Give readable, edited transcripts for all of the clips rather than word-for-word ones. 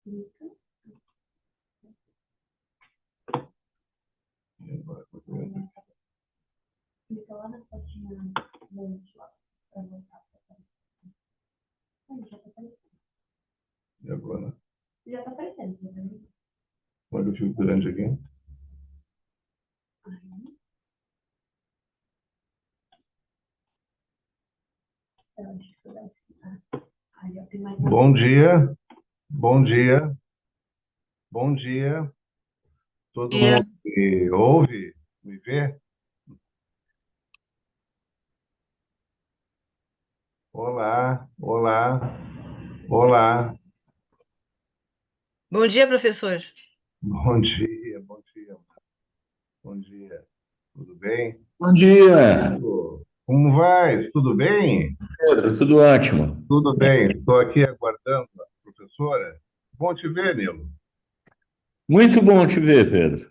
Clica. Clica lá na fotinha verde lá, para voltar para aparecer. Aí, já está aparecendo. E agora? Já está aparecendo, tá vendo? Olha o fio grande aqui. Aí. Eu acho que vai ficar. Aí, ó, tem mais uma. Bom dia, bom dia, bom dia. Todo mundo Dia. me ouve, me vê? Olá, olá, olá. Bom dia, professor. Bom dia, bom dia, bom dia. Tudo bem? Bom dia, Como vai? Tudo bem? Pedro, tudo ótimo. Tudo bem. Estou aqui aguardando a professora. Bom te ver, Nilo. Muito bom te ver, Pedro.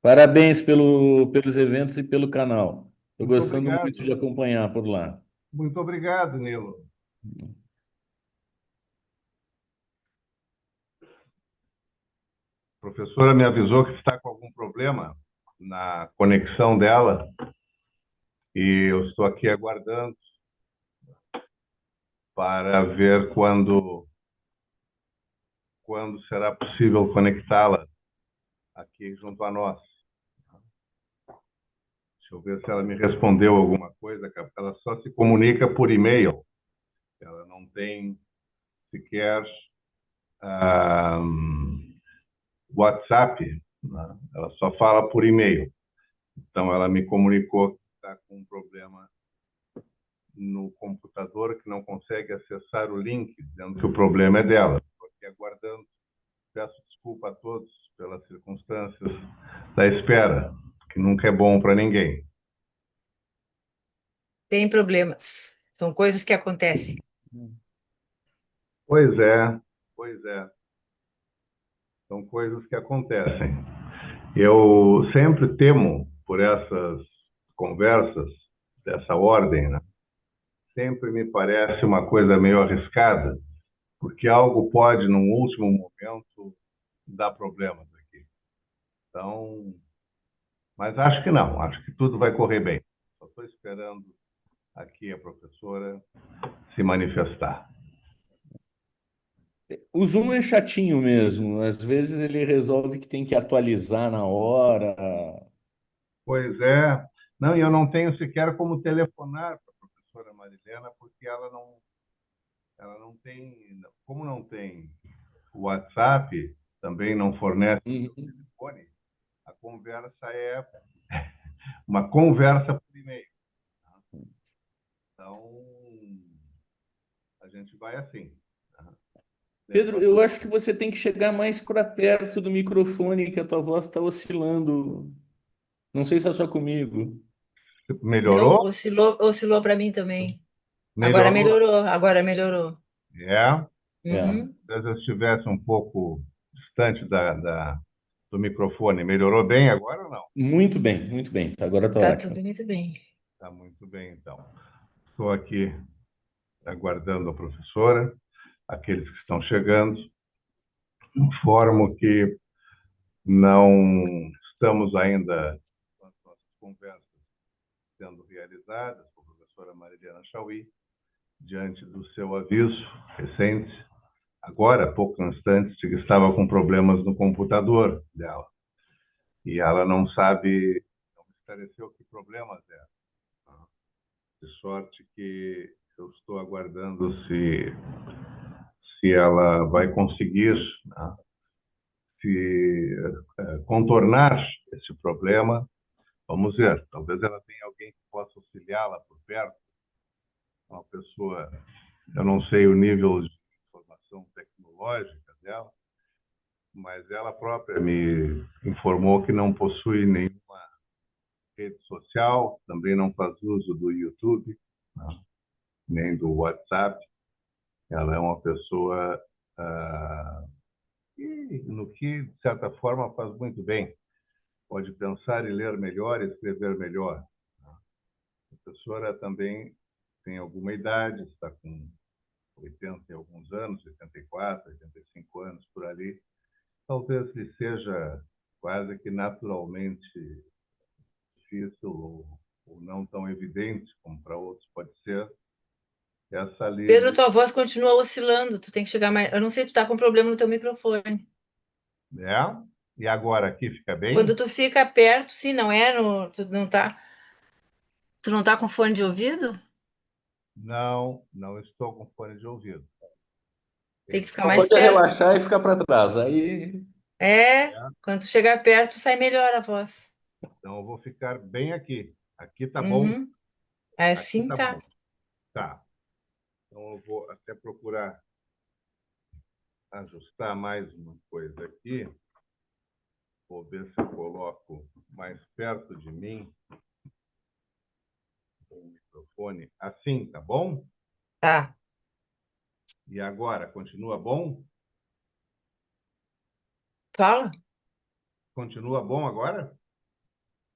Parabéns pelos eventos e pelo canal. Estou Muito gostando muito de obrigado. acompanhar por lá. Muito obrigado, Nilo. A professora me avisou que está com algum problema na conexão dela e eu estou aqui aguardando para ver quando será possível conectá-la aqui junto a nós. Deixa eu ver se ela me respondeu alguma coisa. Ela só se comunica por e-mail. Ela não tem sequer ah, WhatsApp, né? Ela só fala por e-mail. Então, ela me comunicou que está com um problema no computador, que não consegue acessar o link, dizendo que o problema é dela. Estou aqui aguardando. Peço desculpa a todos pelas circunstâncias da espera, que nunca é bom para ninguém. Tem problemas. São coisas que acontecem. Pois é, pois é. São coisas que acontecem. Eu sempre temo por essas conversas dessa ordem, né? Sempre me parece uma coisa meio arriscada, porque algo pode, num último momento, dar problemas aqui. Então, mas acho que não, acho que tudo vai correr bem. Só estou esperando aqui a professora se manifestar. O Zoom é chatinho mesmo. Às vezes ele resolve que tem que atualizar na hora. Pois é, não, e eu não tenho sequer como telefonar para a professora Marilena, porque ela não tem, como não tem o WhatsApp, também não fornece o Uhum. telefone, a conversa é uma conversa por e-mail. Então, a gente vai assim. Pedro, eu acho que você tem que chegar mais para perto do microfone, que a tua voz está oscilando. Não sei se é só comigo. Não, Melhorou? oscilou para mim também. Agora Melhorou? melhorou, agora melhorou. É. É. Uhum. Talvez eu estivesse um pouco distante do microfone. Melhorou bem agora ou não? Muito bem, muito bem. Agora está Tá ótimo. tudo muito bem. Está muito bem, então. Estou aqui aguardando a professora, aqueles que estão chegando. Informo que não estamos ainda com as nossas conversas sendo realizadas com a professora Marilena Chauí, diante do seu aviso recente, agora, há poucos instantes, de que estava com problemas no computador dela. E ela não sabe, não me esclareceu que problemas eram. De sorte que eu estou aguardando se ela vai conseguir, né, se contornar esse problema. Vamos ver. Talvez ela tenha alguém que possa auxiliá-la por perto, uma pessoa. Eu não sei o nível de informação tecnológica dela, mas ela própria me informou que não possui nenhuma rede social, também não faz uso do YouTube, né, nem do WhatsApp. Ela é uma pessoa que, no que, de certa forma, faz muito bem. Pode pensar e ler melhor e escrever melhor. A professora também tem alguma idade, está com 80 e alguns anos, 84, 85 anos, por ali, talvez lhe seja quase que naturalmente difícil ou não tão evidente como para outros pode ser, essa Pedro, livre, tua voz continua oscilando. Tu tem que chegar mais. Eu não sei, tu tá com problema no teu microfone. né? E agora aqui fica bem? Quando tu fica perto, sim, não é no. Tu não tá com fone de ouvido? Não, não estou com fone de ouvido. Tem que ficar Só mais pode perto. relaxar e ficar para trás. Aí, É, quando tu chegar perto, sai melhor a voz. Então eu vou ficar bem aqui. Aqui tá bom? Uhum. Aqui Assim tá tá. bom. Tá. Então eu vou até procurar ajustar mais uma coisa aqui. Vou ver se eu coloco mais perto de mim o microfone. Assim, tá bom? Tá. E agora, continua bom? Fala? Continua bom agora?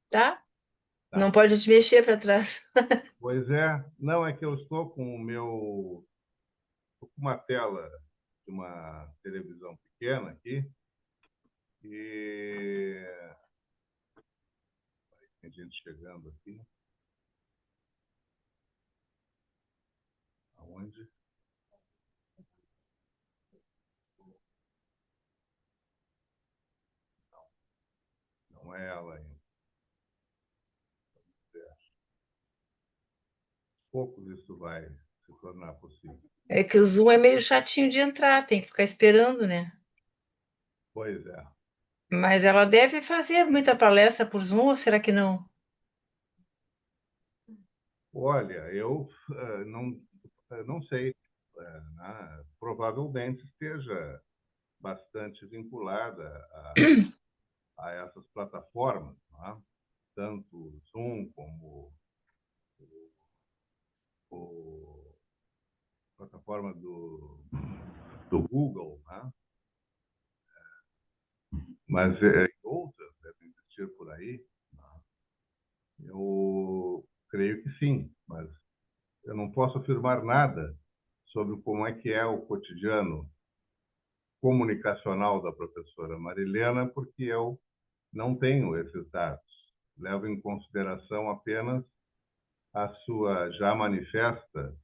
Tá? Não Tá. pode te mexer para trás. Pois é. Não, é que eu estou com estou com uma tela de uma televisão pequena aqui e tem gente chegando aqui. Aonde? Não é ela ainda. Poucos isso vai se tornar possível. É que o Zoom é meio chatinho de entrar, tem que ficar esperando, né? Pois é. Mas ela deve fazer muita palestra por Zoom, ou será que não? Olha, eu não sei. Né? Provavelmente esteja bastante vinculada a essas plataformas, né? Tanto o Zoom como a plataforma do Google, né? Mas outras devem existir por aí. Né? Eu creio que sim, mas eu não posso afirmar nada sobre como é que é o cotidiano comunicacional da professora Marilena, porque eu não tenho esses dados. Levo em consideração apenas a sua já manifesta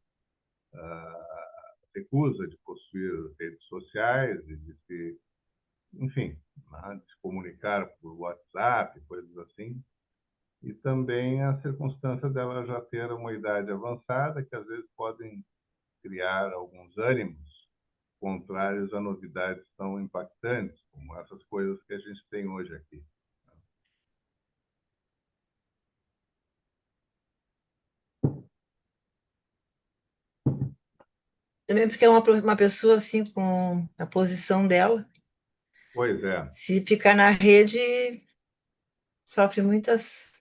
recusa de possuir redes sociais e de se, enfim, né, de se comunicar por WhatsApp, coisas assim, e também a circunstância dela já ter uma idade avançada, que às vezes podem criar alguns ânimos contrários a novidades tão impactantes, como essas coisas que a gente tem hoje aqui. Também porque é uma pessoa assim, com a posição dela, Pois é. se ficar na rede, sofre muitas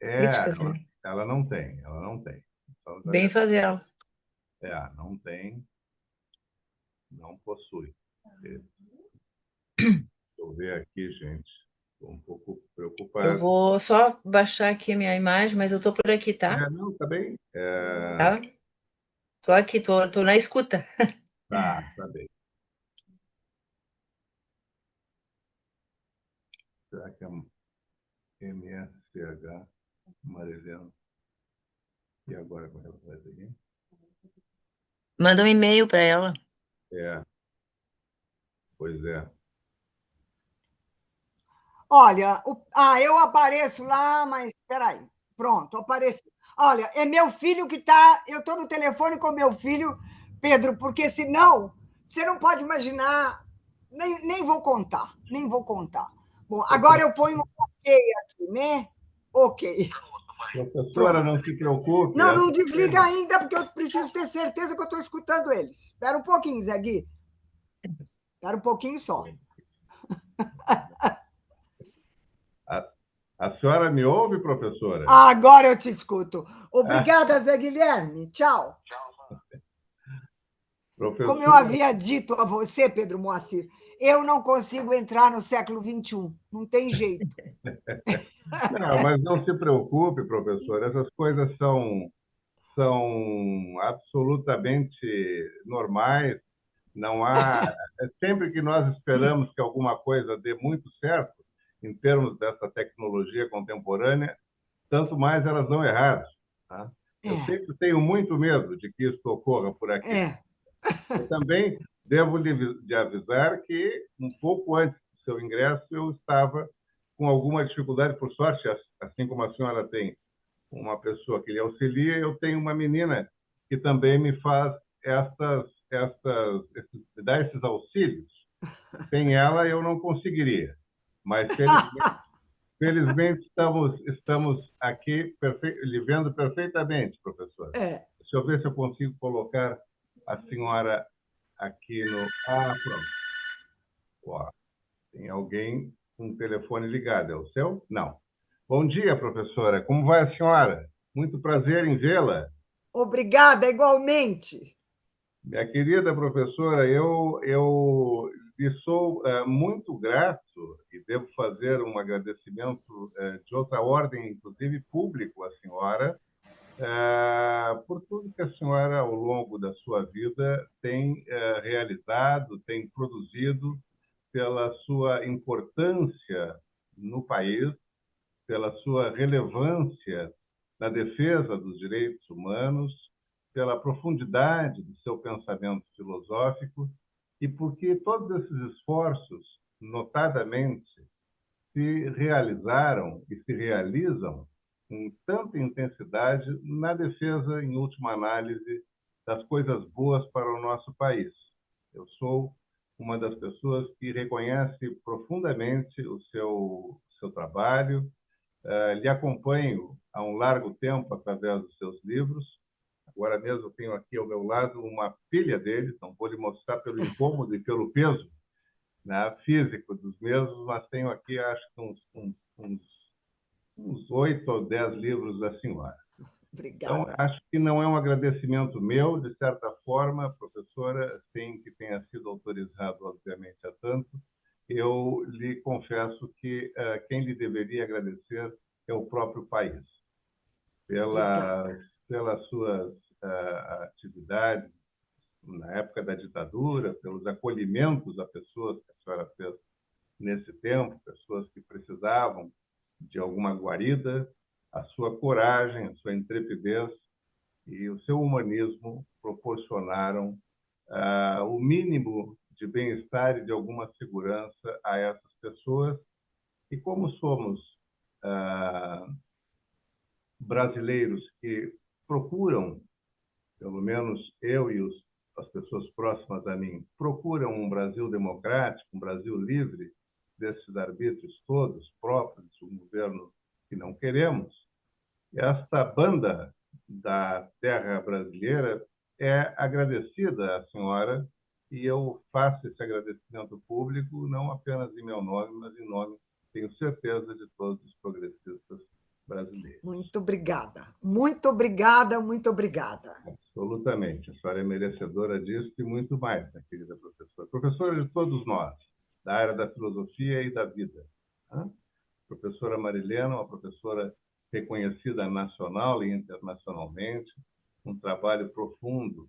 É, críticas, né? ela não tem, ela não tem. Então, Bem fazer ela. não tem, não possui. Deixa eu ver aqui, gente. Estou um pouco Eu preocupado. vou só baixar aqui a minha imagem, mas eu tô por aqui, tá? Não, tá bem. Tá? Tô aqui, tô na escuta. Tá bem. Será que é MSCH, Marilena? E agora como ela faz aqui? Manda um e-mail para ela. É, pois é. Olha, eu apareço lá, mas espera aí. Pronto, apareci. Olha, é meu filho que está. Eu estou no telefone com meu filho, Pedro, porque senão você não pode imaginar. Nem vou contar, nem vou contar. Bom, agora eu ponho um ok aqui, né? Ok. Professora, Pronto. não se preocupe. Não, não desliga ainda, porque eu preciso ter certeza que eu estou escutando eles. Espera um pouquinho, Zé Gui. Espera um pouquinho só. A senhora me ouve, professora? Agora eu te escuto. Obrigada, Zé Guilherme. Tchau. Como eu Professora, havia dito a você, Pedro Moacir, eu não consigo entrar no século XXI. Não tem jeito. não, mas não se preocupe, professor. Essas coisas são absolutamente normais Não há. Sempre que nós esperamos que alguma coisa dê muito certo, em termos dessa tecnologia contemporânea, tanto mais elas dão errado. Tá? Eu É, sempre tenho muito medo de que isso ocorra por aqui. é, Eu também devo lhe avisar que, um pouco antes do seu ingresso, eu estava com alguma dificuldade, por sorte, assim como a senhora tem uma pessoa que lhe auxilia, eu tenho uma menina que também me faz me dá esses auxílios. Sem ela, eu não conseguiria. Mas, felizmente estamos aqui lhe vendo perfeitamente, professor. é. Deixa eu ver se eu consigo colocar a senhora aqui no... Ah, pronto. Ó, tem alguém com o telefone ligado. É o seu? Não. Bom dia, professora. Como vai a senhora? Muito prazer em vê-la. Obrigada, igualmente. Minha querida professora, eu lhe sou muito grato e devo fazer um agradecimento de outra ordem, inclusive público, à senhora, por tudo que a senhora, ao longo da sua vida, tem realizado, tem produzido, pela sua importância no país, pela sua relevância na defesa dos direitos humanos, pela profundidade do seu pensamento filosófico e porque todos esses esforços, notadamente, se realizaram e se realizam com tanta intensidade na defesa, em última análise, das coisas boas para o nosso país. Eu sou uma das pessoas que reconhece profundamente o seu trabalho, lhe acompanho há um largo tempo através dos seus livros. Agora mesmo eu tenho aqui ao meu lado uma pilha deles, não vou lhe mostrar pelo incômodo e pelo peso, né, físico dos mesmos, mas tenho aqui, acho que uns 8 ou 10 livros da senhora. Então, Obrigada. acho que não é um agradecimento meu, de certa forma, professora, sem que tenha sido autorizado, obviamente, a tanto. Eu lhe confesso que quem lhe deveria agradecer é o próprio país, Obrigada. pelas suas atividades na época da ditadura, pelos acolhimentos a pessoas que a senhora fez nesse tempo, pessoas que precisavam de alguma guarida, a sua coragem, a sua intrepidez e o seu humanismo proporcionaram o mínimo de bem-estar e de alguma segurança a essas pessoas. E como somos brasileiros que procuram, pelo menos eu e as pessoas próximas a mim, procuram um Brasil democrático, um Brasil livre desses arbítrios todos próprios de um governo que não queremos, esta banda da terra brasileira é agradecida à senhora e eu faço esse agradecimento público não apenas em meu nome, mas em nome, tenho certeza, de todos os progressistas brasileiros. Muito obrigada. Muito obrigada, muito obrigada. Absolutamente. A senhora é merecedora disso e muito mais, minha querida professora. Professora de todos nós, da área da filosofia e da vida. Professora Marilena, uma professora reconhecida nacional e internacionalmente, um trabalho profundo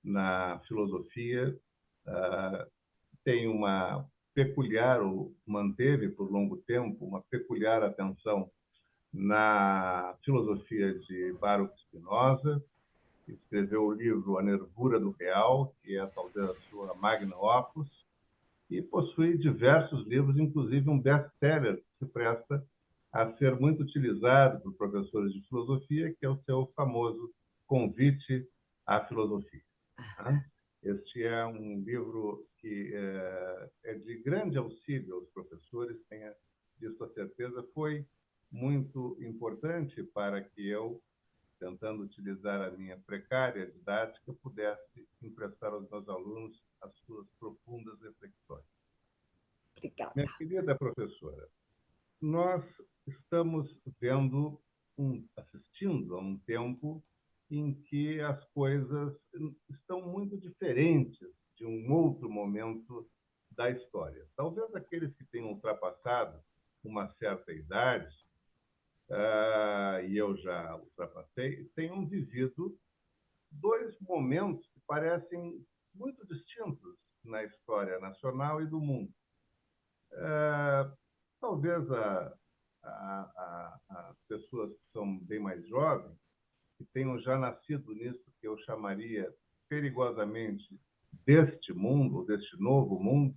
na filosofia, tem uma peculiar, ou manteve por longo tempo, uma peculiar atenção na filosofia de Baruch Spinoza, escreveu o livro A Nervura do Real, que é talvez a sua magna opus, e possui diversos livros, inclusive um best-seller que se presta a ser muito utilizado por professores de filosofia, que é o seu famoso Convite à Filosofia. Este é um livro que é de grande auxílio aos professores, tenha disso a certeza. Foi muito importante para que eu, tentando utilizar a minha precária didática, pudesse emprestar aos meus alunos as suas profundas reflexões. Obrigada. Minha querida professora, nós estamos assistindo a um tempo em que as coisas estão muito diferentes de um outro momento da história. Talvez aqueles que tenham ultrapassado uma certa idade, e eu já ultrapassei, tenham vivido dois momentos que parecem muito distintos na história nacional e do mundo. Talvez as pessoas que são bem mais jovens, que tenham já nascido nisso que eu chamaria perigosamente deste mundo, deste novo mundo,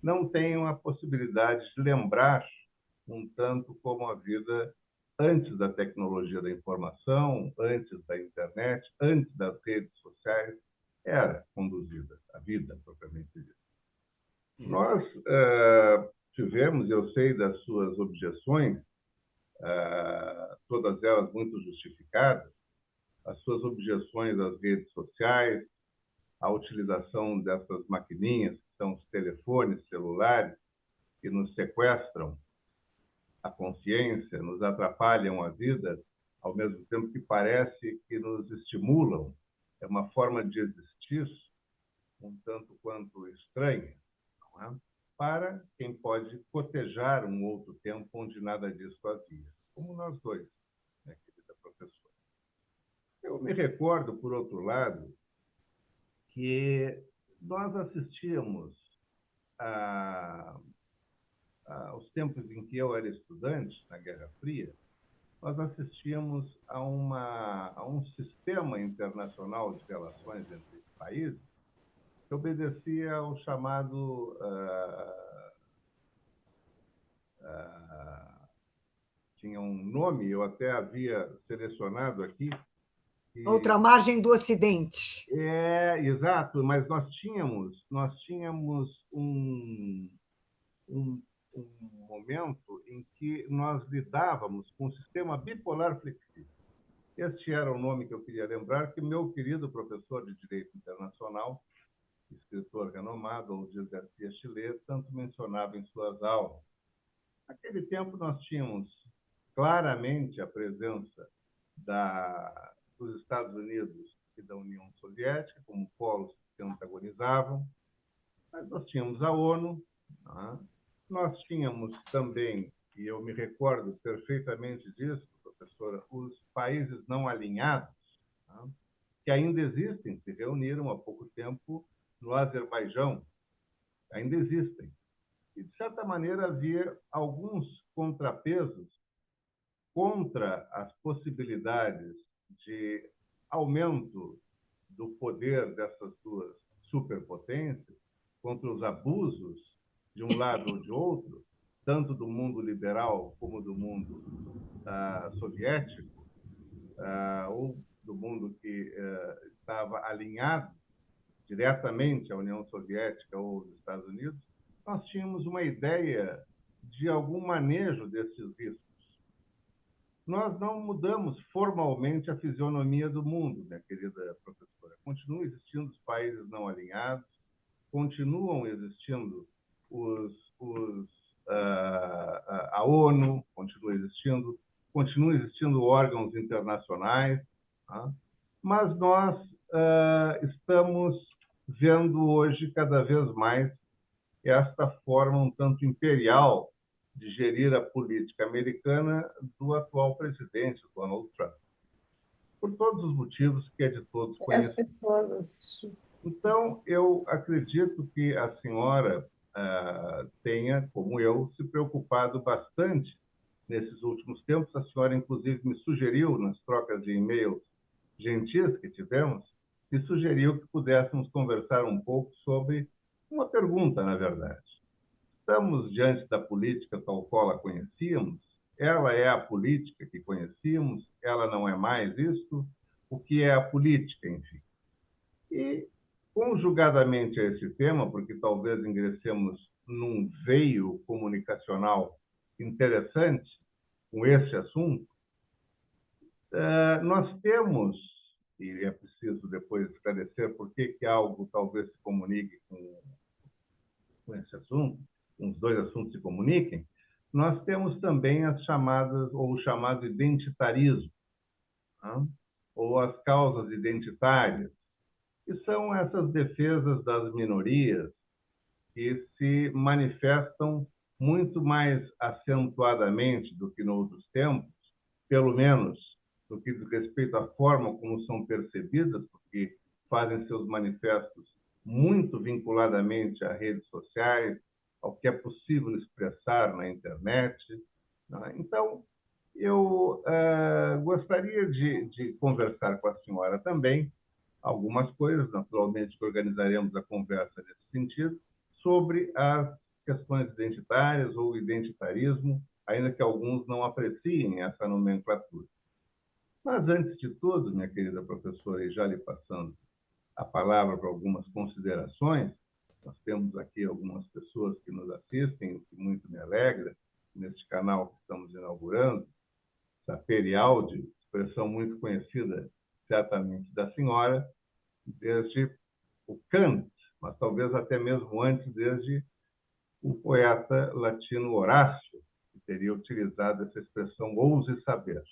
não tenham a possibilidade de lembrar um tanto como a vida antes da tecnologia da informação, antes da internet, antes das redes sociais, era conduzida, a vida propriamente dita. Nós tivemos, eu sei das suas objeções, todas elas muito justificadas, as suas objeções às redes sociais, à utilização dessas maquininhas, que são os telefones celulares, que nos sequestram a consciência, nos atrapalham a vida, ao mesmo tempo que parece que nos estimulam. É uma forma de existir um tanto quanto estranha, não é? Para quem pode cotejar um outro tempo onde nada disso havia, como nós dois, né, querida professora. Eu me recordo, por outro lado, que nós assistíamos aos tempos em que eu era estudante, na Guerra Fria, nós assistíamos a um sistema internacional de relações entre países que obedecia ao chamado tinha um nome, eu até havia selecionado aqui. Outra margem do Ocidente. Exato, mas nós tínhamos um momento em que nós lidávamos com o sistema bipolar flexível. Este era o nome que eu queria lembrar, que meu querido professor de Direito Internacional, escritor renomado, Aldir Garcia Chile, tanto mencionava em suas aulas. Naquele tempo, nós tínhamos claramente a presença dos Estados Unidos e da União Soviética como polos que se antagonizavam, mas nós tínhamos a ONU, né? Nós tínhamos também, e eu me recordo perfeitamente disso, professora, os países não alinhados, né? Que ainda existem, se reuniram há pouco tempo no Azerbaijão, ainda existem. E, de certa maneira, havia alguns contrapesos contra as possibilidades de aumento do poder dessas duas superpotências, contra os abusos de um lado ou de outro, tanto do mundo liberal como do mundo soviético, ou do mundo que estava alinhado diretamente à União Soviética ou aos Estados Unidos. Nós tínhamos uma ideia de algum manejo desses riscos. Nós não mudamos formalmente a fisionomia do mundo, minha querida professora. Continuam existindo os países não alinhados, continuam existindo a ONU, continuam existindo órgãos internacionais, tá? Mas nós estamos vendo hoje cada vez mais esta forma um tanto imperial de gerir a política americana do atual presidente, Donald Trump. Por todos os motivos que é de todos conhecidos. Então, eu acredito que a senhora tenha, como eu, se preocupado bastante nesses últimos tempos. A senhora, inclusive, me sugeriu, nas trocas de e-mails gentis que tivemos, me sugeriu que pudéssemos conversar um pouco sobre uma pergunta, na verdade. Estamos diante da política tal qual a conhecíamos? Ela é a política que conhecíamos? Ela não é mais isso? O que é a política, enfim? E, conjugadamente a esse tema, porque talvez ingressemos num veio comunicacional interessante com esse assunto, nós temos, e é preciso depois esclarecer por que algo talvez se comunique com esse assunto, os dois assuntos se comuniquem, nós temos também as chamadas, ou o chamado identitarismo, né? Ou as causas identitárias, que são essas defesas das minorias que se manifestam muito mais acentuadamente do que em outros tempos, pelo menos no que diz respeito à forma como são percebidas, porque fazem seus manifestos muito vinculadamente a redes sociais, ao que é possível expressar na internet, né? Então, eu gostaria de conversar com a senhora também algumas coisas, naturalmente que organizaremos a conversa nesse sentido, sobre as questões identitárias ou identitarismo, ainda que alguns não apreciem essa nomenclatura. Mas, antes de tudo, minha querida professora, e já lhe passando a palavra para algumas considerações, nós temos aqui algumas pessoas que nos assistem, o que muito me alegra, neste canal que estamos inaugurando, essa Perialdi, expressão muito conhecida, certamente, da senhora, desde o Kant, mas talvez até mesmo antes, desde o poeta latino Horácio, que teria utilizado essa expressão ouse saber.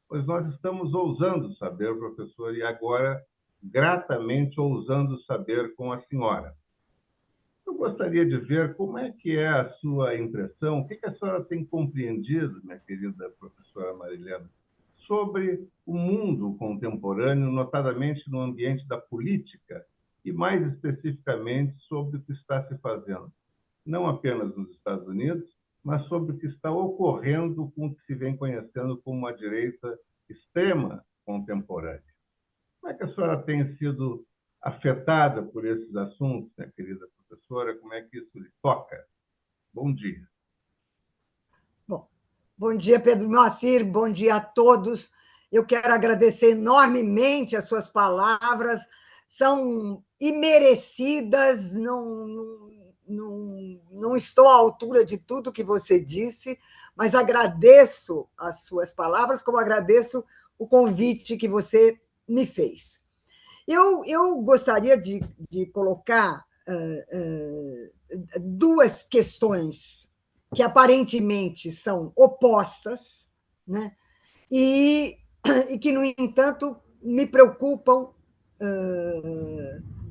Pois nós estamos ousando saber, professor, e agora gratamente ousando saber com a senhora. Eu gostaria de ver como é que é a sua impressão, o que a senhora tem compreendido, minha querida professora Marilena, sobre o mundo contemporâneo, notadamente no ambiente da política, e mais especificamente sobre o que está se fazendo, não apenas nos Estados Unidos, mas sobre o que está ocorrendo com o que se vem conhecendo como a direita extrema contemporânea. Como é que a senhora tem sido afetada por esses assuntos, minha querida professora? Como é que isso lhe toca? Bom dia. Bom dia, Pedro Moacir, bom dia a todos. Eu quero agradecer enormemente as suas palavras, são imerecidas, não estou à altura de tudo que você disse, mas agradeço as suas palavras, como agradeço o convite que você me fez. Eu gostaria de colocar duas questões que aparentemente são opostas, né? e que, no entanto, me preocupam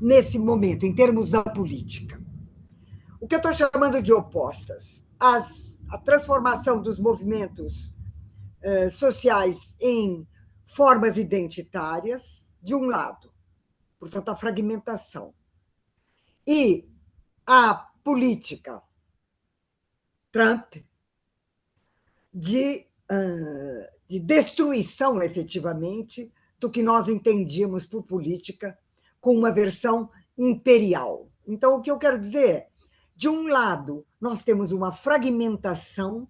nesse momento, em termos da política. O que eu estou chamando de opostas? A transformação dos movimentos sociais em formas identitárias, de um lado, portanto, a fragmentação, e a política Trump de destruição, efetivamente, do que nós entendíamos por política, com uma versão imperial. Então, o que eu quero dizer é, de um lado, nós temos uma fragmentação,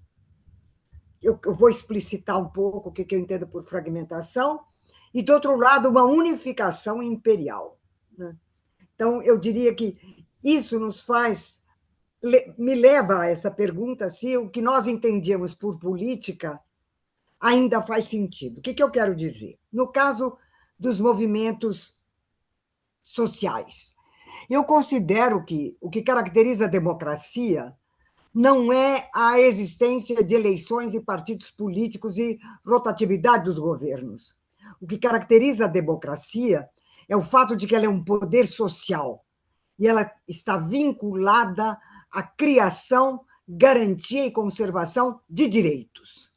eu vou explicitar um pouco o que eu entendo por fragmentação, e, do outro lado, uma unificação imperial, né? Então, eu diria que isso me leva a essa pergunta se o que nós entendíamos por política ainda faz sentido. O que eu quero dizer? No caso dos movimentos sociais, eu considero que o que caracteriza a democracia não é a existência de eleições e partidos políticos e rotatividade dos governos. O que caracteriza a democracia é o fato de que ela é um poder social e ela está vinculada à criação, garantia e conservação de direitos.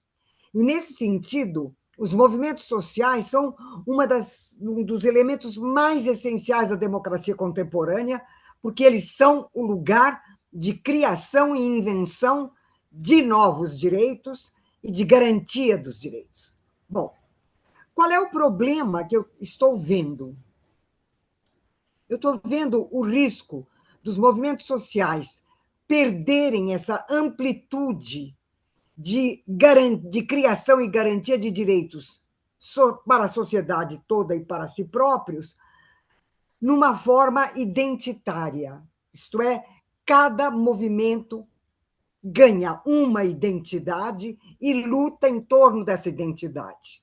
E, nesse sentido, os movimentos sociais são um dos elementos mais essenciais da democracia contemporânea, porque eles são o lugar de criação e invenção de novos direitos e de garantia dos direitos. Bom, qual é o problema que eu estou vendo? Eu estou vendo o risco dos movimentos sociais perderem essa amplitude de criação e garantia de direitos para a sociedade toda e para si próprios, numa forma identitária. Isto é, cada movimento ganha uma identidade e luta em torno dessa identidade.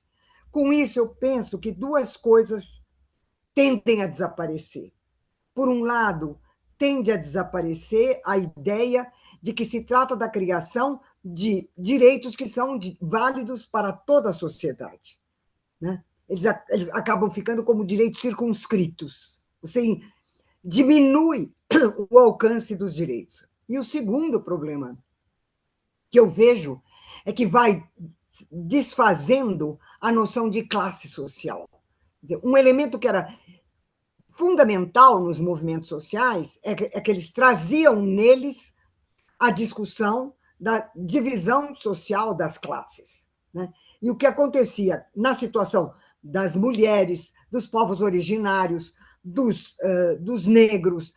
Com isso, eu penso que duas coisas tendem a desaparecer. Por um lado, tende a desaparecer a ideia de que se trata da criação de direitos que são válidos para toda a sociedade, né? Eles acabam ficando como direitos circunscritos. Você diminui o alcance dos direitos. E o segundo problema que eu vejo é que vai desfazendo a noção de classe social. Um elemento que era fundamental nos movimentos sociais é que eles traziam neles a discussão da divisão social das classes, né? E o que acontecia na situação das mulheres, dos povos originários, dos negros,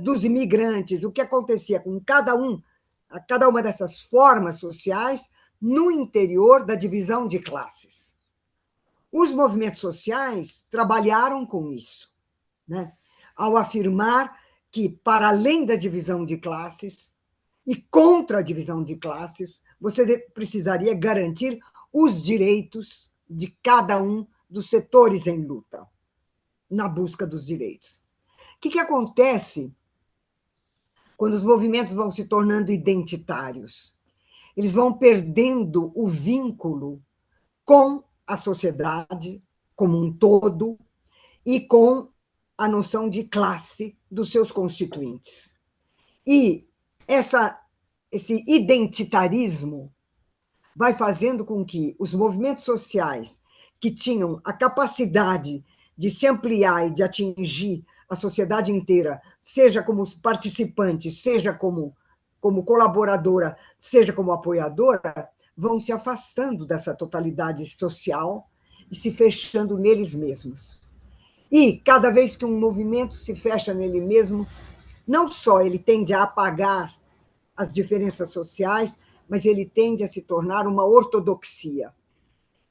dos imigrantes, o que acontecia com cada uma dessas formas sociais no interior da divisão de classes. Os movimentos sociais trabalharam com isso, né? Ao afirmar que, para além da divisão de classes e contra a divisão de classes, você precisaria garantir os direitos de cada um dos setores em luta, na busca dos direitos. O que acontece quando os movimentos vão se tornando identitários? Eles vão perdendo o vínculo com a sociedade como um todo e com a noção de classe dos seus constituintes. E esse identitarismo vai fazendo com que os movimentos sociais que tinham a capacidade de se ampliar e de atingir a sociedade inteira, seja como participante, seja como colaboradora, seja como apoiadora, vão se afastando dessa totalidade social e se fechando neles mesmos. E, cada vez que um movimento se fecha nele mesmo, não só ele tende a apagar as diferenças sociais, mas ele tende a se tornar uma ortodoxia.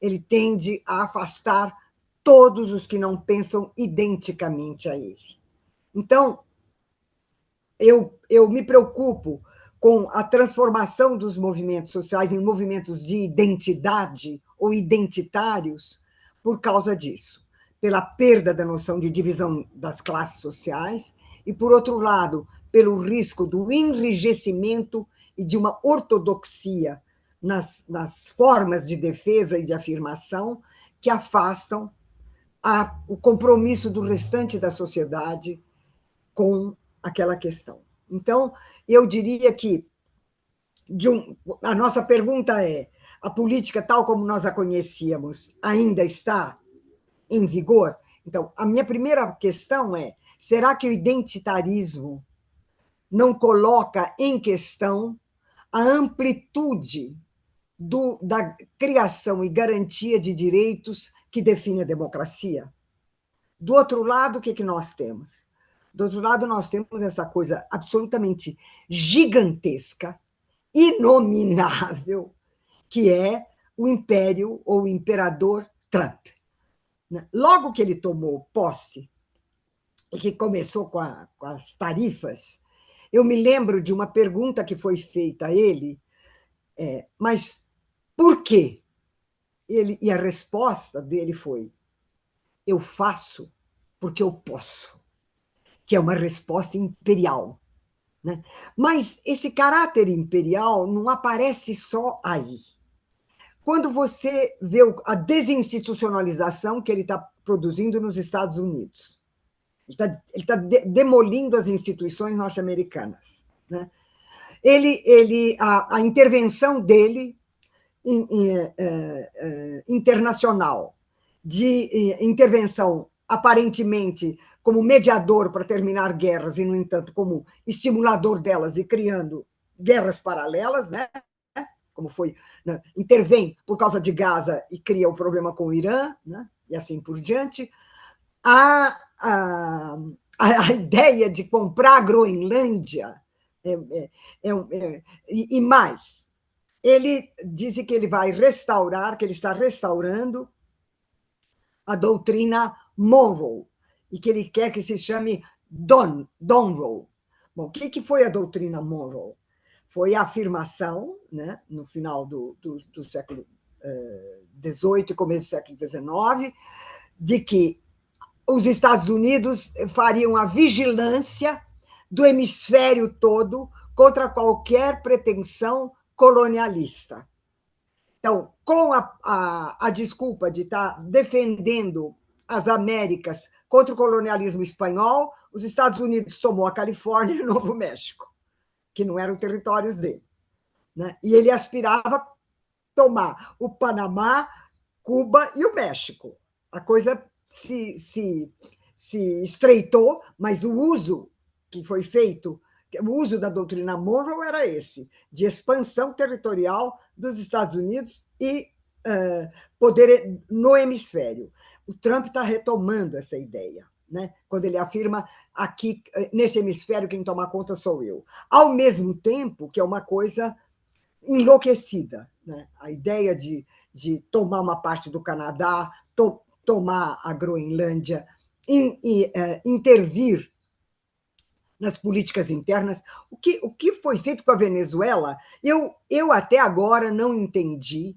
Ele tende a afastar todos os que não pensam identicamente a ele. Então, eu me preocupo com a transformação dos movimentos sociais em movimentos de identidade ou identitários por causa disso, pela perda da noção de divisão das classes sociais e, por outro lado, pelo risco do enrijecimento e de uma ortodoxia nas formas de defesa e de afirmação que afastam o compromisso do restante da sociedade com aquela questão. Então, eu diria que a nossa pergunta é: a política, tal como nós a conhecíamos, ainda está em vigor? Então, a minha primeira questão é: será que o identitarismo não coloca em questão a amplitude da criação e garantia de direitos que define a democracia? Do outro lado, o que nós temos? Do outro lado, nós temos essa coisa absolutamente gigantesca, inominável, que é o império ou o imperador Trump. Logo que ele tomou posse, e que começou com as tarifas, eu me lembro de uma pergunta que foi feita a ele, mas por quê? E a resposta dele foi: eu faço porque eu posso, que é uma resposta imperial, né? Mas esse caráter imperial não aparece só aí. Quando você vê a desinstitucionalização que ele está produzindo nos Estados Unidos, ele está demolindo as instituições norte-americanas, né? A intervenção dele internacional, de intervenção aparentemente como mediador para terminar guerras e, no entanto, como estimulador delas e criando guerras paralelas, né? Como foi, né? Intervém por causa de Gaza e cria o problema com o Irã, né? E assim por diante. A ideia de comprar a Groenlândia e mais. Ele disse que ele vai restaurar, que ele está restaurando a doutrina Monroe, e que ele quer que se chame Donroe. Bom, o que foi a doutrina Monroe? Foi a afirmação, né, no final do século XVIII e começo do século XIX, de que os Estados Unidos fariam a vigilância do hemisfério todo contra qualquer pretensão colonialista. Então, com a desculpa de estar defendendo as Américas contra o colonialismo espanhol, os Estados Unidos tomou a Califórnia e o Novo México, que não eram territórios dele, né? E ele aspirava a tomar o Panamá, Cuba e o México. A coisa se se estreitou, mas o uso que foi feito, o uso da doutrina Monroe era esse, de expansão territorial dos Estados Unidos e poder no hemisfério. O Trump está retomando essa ideia, né? Quando ele afirma aqui, nesse hemisfério, quem toma conta sou eu. Ao mesmo tempo que é uma coisa enlouquecida, né? A ideia de tomar uma parte do Canadá, tomar a Groenlândia, intervir nas políticas internas. O que foi feito com a Venezuela, eu até agora não entendi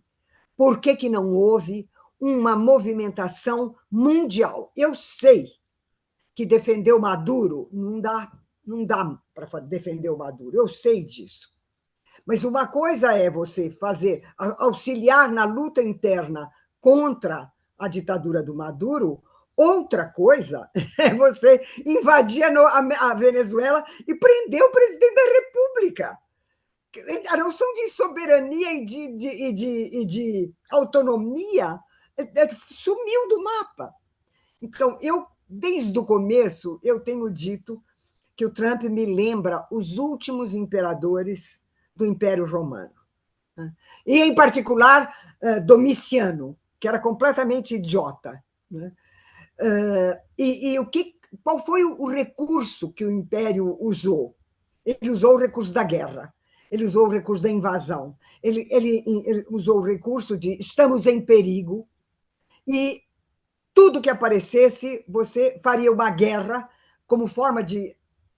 por que não houve uma movimentação mundial. Eu sei que defender o Maduro não dá para defender o Maduro, eu sei disso. Mas uma coisa é você auxiliar na luta interna contra a ditadura do Maduro, outra coisa é você invadir a Venezuela e prender o presidente da República. A noção de soberania e de autonomia sumiu do mapa. Então, desde o começo, eu tenho dito que o Trump me lembra os últimos imperadores do Império Romano. E, em particular, Domiciano, que era completamente idiota. Qual foi o recurso que o Império usou? Ele usou o recurso da guerra, ele usou o recurso da invasão, ele usou o recurso de estamos em perigo e tudo que aparecesse, você faria uma guerra como forma de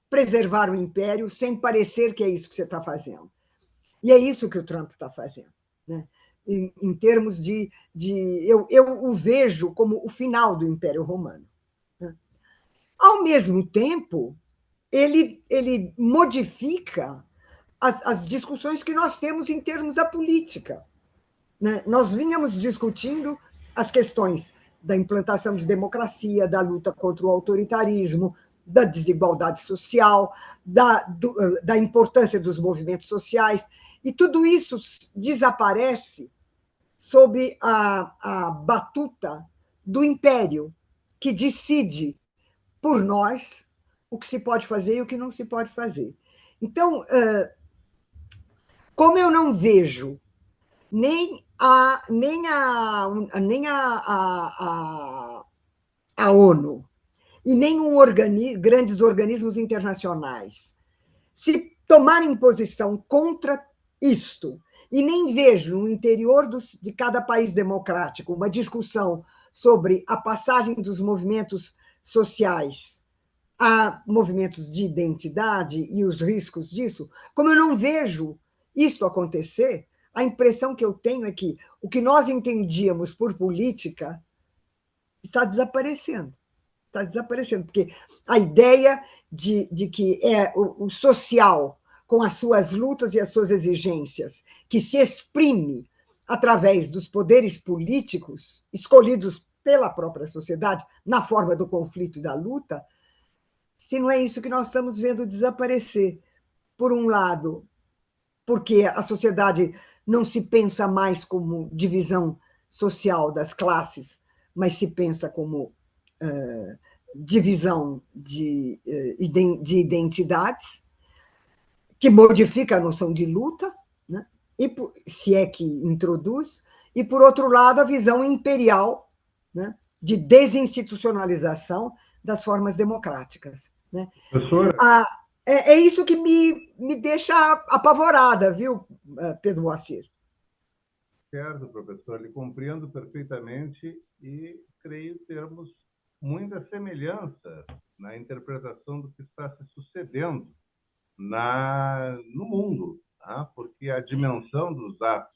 preservar o império sem parecer que é isso que você está fazendo. E é isso que o Trump está fazendo, né? Em termos eu o vejo como o final do Império Romano. Ao mesmo tempo, ele modifica as discussões que nós temos em termos da política, né? Nós vínhamos discutindo as questões da implantação de democracia, da luta contra o autoritarismo, da desigualdade social, da importância dos movimentos sociais, e tudo isso desaparece sob a batuta do império, que decide por nós o que se pode fazer e o que não se pode fazer. Então, como eu não vejo a ONU e nenhum grandes organismos internacionais se tomarem posição contra isto, e nem vejo no interior de cada país democrático uma discussão sobre a passagem dos movimentos sociais a movimentos de identidade e os riscos disso, como eu não vejo isso acontecer, a impressão que eu tenho é que o que nós entendíamos por política está desaparecendo. Está desaparecendo, porque a ideia de que é o social, com as suas lutas e as suas exigências, que se exprime através dos poderes políticos escolhidos pela própria sociedade, na forma do conflito e da luta, se não é isso que nós estamos vendo desaparecer. Por um lado, porque a sociedade não se pensa mais como divisão social das classes, mas se pensa como divisão de identidades, que modifica a noção de luta, né? Se é que introduz, e, por outro lado, a visão imperial, né, de desinstitucionalização das formas democráticas, né? Professora, É isso que me deixa apavorada, viu, Pedro Moacir? certo, professor, lhe compreendo perfeitamente e creio termos muita semelhança na interpretação do que está se sucedendo no mundo, tá? Porque a dimensão dos atos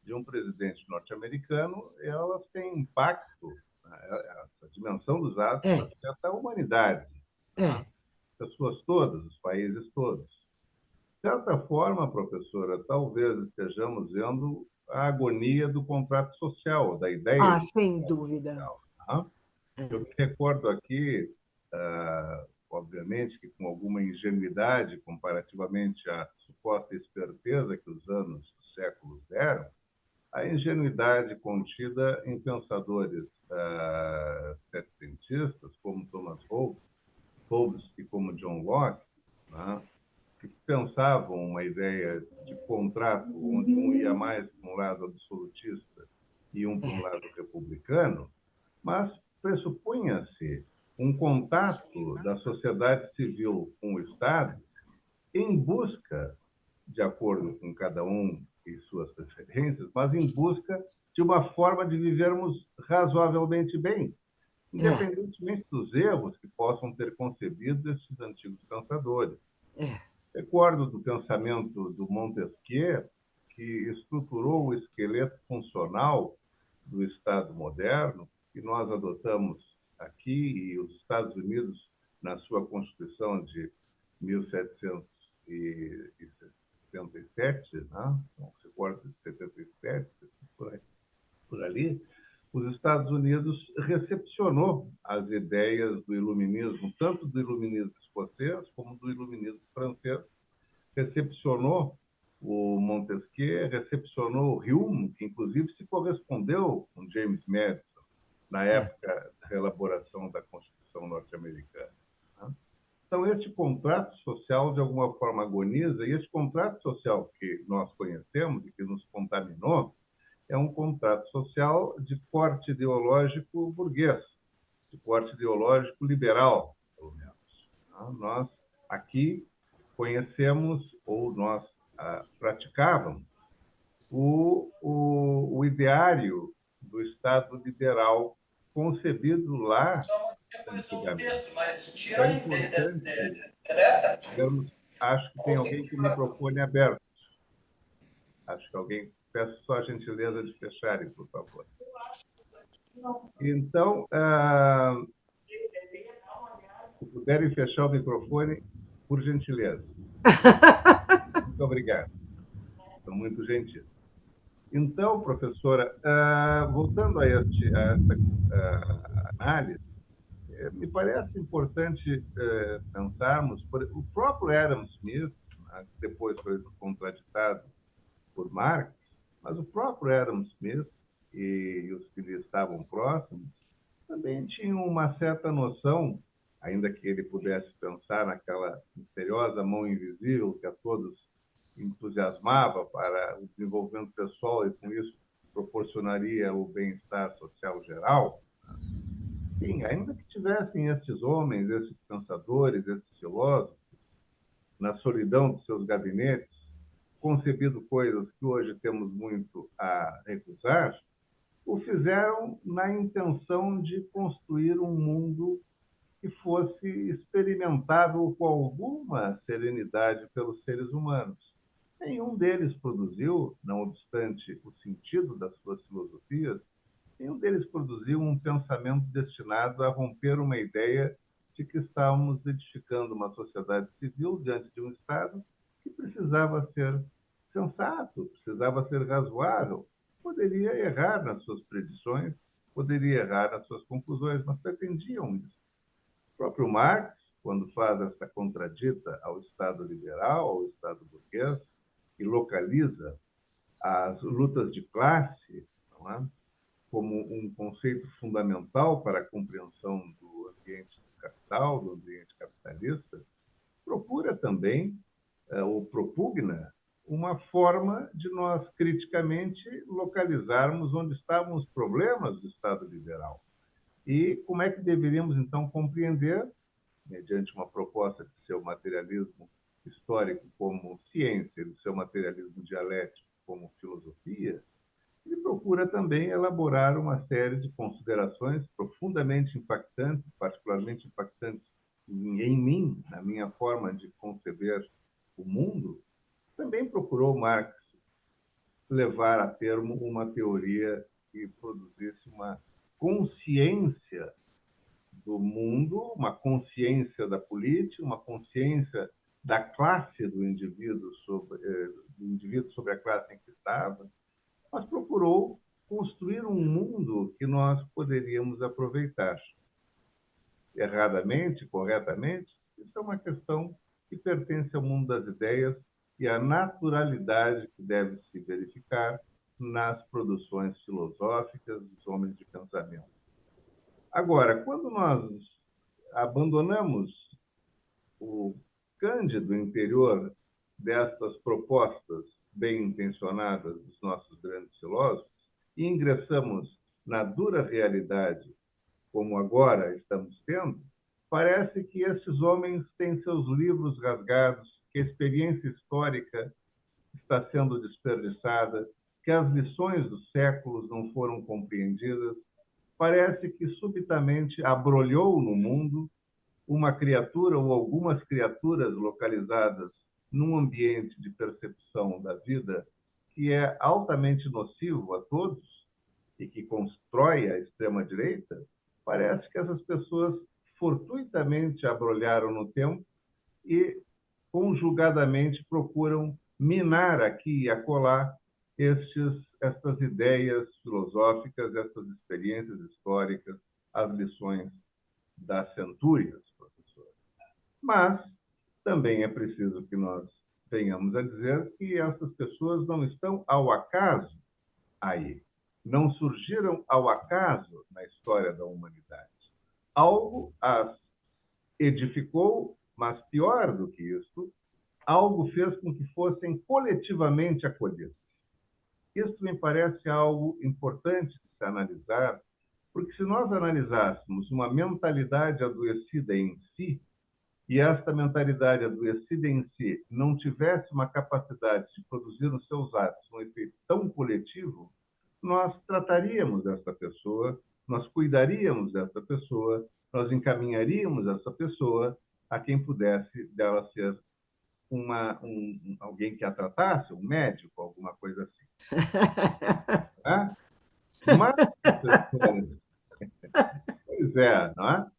de um presidente norte-americano, elas têm impacto, a dimensão dos atos afeta a humanidade, tá? Pessoas todas, os países todos. De certa forma, professora, talvez estejamos vendo a agonia do contrato social, da ideia de sem dúvida. social, tá? Eu me recordo aqui, obviamente, que com alguma ingenuidade comparativamente à suposta esperteza que os anos, os séculos deram, a ingenuidade contida em pensadores setecentistas, como Thomas abraçavam uma ideia de contrato onde um ia mais para um lado absolutista e um para um lado republicano, mas pressupunha-se um contato da sociedade civil com o Estado em busca, de acordo com cada um e suas preferências, mas em busca de uma forma de vivermos razoavelmente bem, independentemente dos erros que possam ter concebido esses antigos pensadores. Recordo do pensamento do Montesquieu, que estruturou o esqueleto funcional do Estado moderno, que nós adotamos aqui, e os Estados Unidos, na sua Constituição de 1777, né? Não se recorda de 77, por ali, os Estados Unidos recepcionou as ideias do iluminismo, tanto do iluminismo escocês como do iluminismo francês, recepcionou o Montesquieu, recepcionou o Hume, que inclusive se correspondeu com James Madison na época da elaboração da Constituição norte-americana. Então, este contrato social, de alguma forma, agoniza, e esse contrato social que nós conhecemos e que nos contaminou é um contrato social de porte ideológico burguês, de porte ideológico liberal, pelo menos. Nós, aqui, conhecemos, ou nós praticávamos, o ideário do Estado liberal concebido lá antigamente. Então, é importante vermos, acho que tem alguém com o microfone aberto. Acho que alguém, peço só a gentileza de fecharem, por favor. Então, se puderem fechar o microfone, por gentileza. Muito obrigado. São muito gentis. Então, professora, voltando a essa análise, me parece importante pensarmos, o próprio Adam Smith, que depois foi contraditado por Marx, mas o próprio Adam Smith e os que lhe estavam próximos também tinham uma certa noção, ainda que ele pudesse pensar naquela misteriosa mão invisível que a todos entusiasmava para o desenvolvimento pessoal e, com isso, proporcionaria o bem-estar social geral. Sim, ainda que tivessem esses homens, esses pensadores, esses filósofos, na solidão dos seus gabinetes, concebido coisas que hoje temos muito a recusar, o fizeram na intenção de construir um mundo que fosse experimentável com alguma serenidade pelos seres humanos. Nenhum deles produziu, não obstante o sentido das suas filosofias, nenhum deles produziu um pensamento destinado a romper uma ideia de que estávamos edificando uma sociedade civil diante de um Estado que precisava ser sensato, precisava ser razoável, poderia errar nas suas predições, poderia errar nas suas conclusões, mas pretendiam isso. O próprio Marx, quando faz essa contradita ao Estado liberal, ao Estado burguês, e localiza as lutas de classe, não é? Como um conceito fundamental para a compreensão do ambiente do capital, do ambiente capitalista, procura também, ou propugna, uma forma de nós criticamente localizarmos onde estavam os problemas do Estado liberal. E como é que deveríamos, então, compreender, mediante uma proposta de seu materialismo histórico como ciência, do seu materialismo dialético como filosofia, ele procura também elaborar uma série de considerações profundamente impactantes, particularmente impactantes em mim, na minha forma de conceber o mundo. Também procurou Marx levar a termo uma teoria que produzisse uma consciência do mundo, uma consciência da política, uma consciência da classe do indivíduo sobre a classe em que estava, mas procurou construir um mundo que nós poderíamos aproveitar. Erradamente, corretamente, isso é uma questão que pertence ao mundo das ideias e à naturalidade que deve se verificar nas produções filosóficas dos homens de pensamento. Agora, quando nós abandonamos o cândido interior destas propostas bem intencionadas dos nossos grandes filósofos e ingressamos na dura realidade, como agora estamos tendo, parece que esses homens têm seus livros rasgados, que a experiência histórica está sendo desperdiçada, que as lições dos séculos não foram compreendidas. Parece que subitamente abrolhou no mundo uma criatura ou algumas criaturas localizadas num ambiente de percepção da vida que é altamente nocivo a todos e que constrói a extrema-direita. Parece que essas pessoas fortuitamente abrolharam no tempo e conjugadamente procuram minar aqui e acolá estas ideias filosóficas, estas experiências históricas, as lições das centúrias, professor. Mas também é preciso que nós venhamos a dizer que essas pessoas não estão ao acaso aí, não surgiram ao acaso na história da humanidade. Algo as edificou, mas pior do que isso, algo fez com que fossem coletivamente acolhidos. Isso me parece algo importante de se analisar, porque se nós analisássemos uma mentalidade adoecida em si, e esta mentalidade adoecida em si não tivesse uma capacidade de produzir nos seus atos um efeito tão coletivo, nós trataríamos essa pessoa, nós cuidaríamos dessa pessoa, nós encaminharíamos essa pessoa a quem pudesse dela ser alguém que a tratasse, um médico, alguma coisa assim. É? Mas, pois é, não é?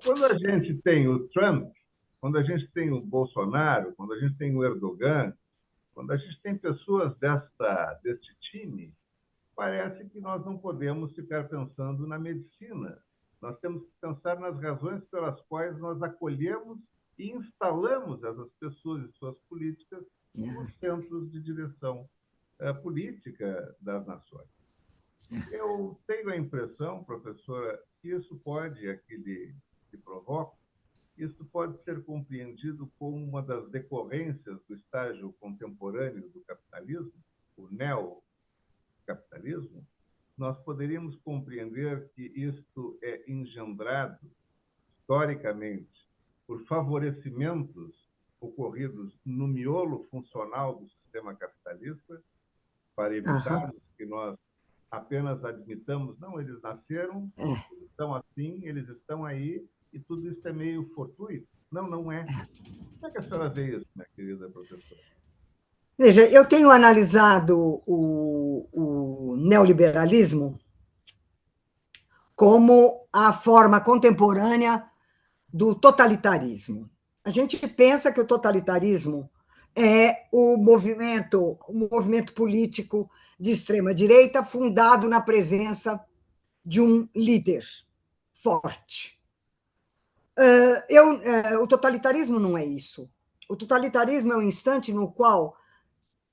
Quando a gente tem o Trump, quando a gente tem o Bolsonaro, quando a gente tem o Erdogan, quando a gente tem pessoas deste time, parece que nós não podemos ficar pensando na medicina. Nós temos que pensar nas razões pelas quais nós acolhemos e instalamos essas pessoas e suas políticas nos centros de direção política das nações. Eu tenho a impressão, professora, que isso pode, aqui lhe provoco, isso pode ser compreendido como uma das decorrências do estágio contemporâneo do capitalismo, o neocapitalismo. Nós poderíamos compreender que isto é engendrado historicamente por favorecimentos ocorridos no miolo funcional do sistema capitalista, para evitarmos que nós apenas admitamos, não, eles nasceram, eles estão assim, eles estão aí, e tudo isso é meio fortuito. Não, não é. Como é que a senhora vê isso, minha querida professora? Veja, eu tenho analisado o neoliberalismo como a forma contemporânea do totalitarismo. A gente pensa que o totalitarismo é um movimento político de extrema-direita fundado na presença de um líder forte. O totalitarismo não é isso. O totalitarismo é um instante no qual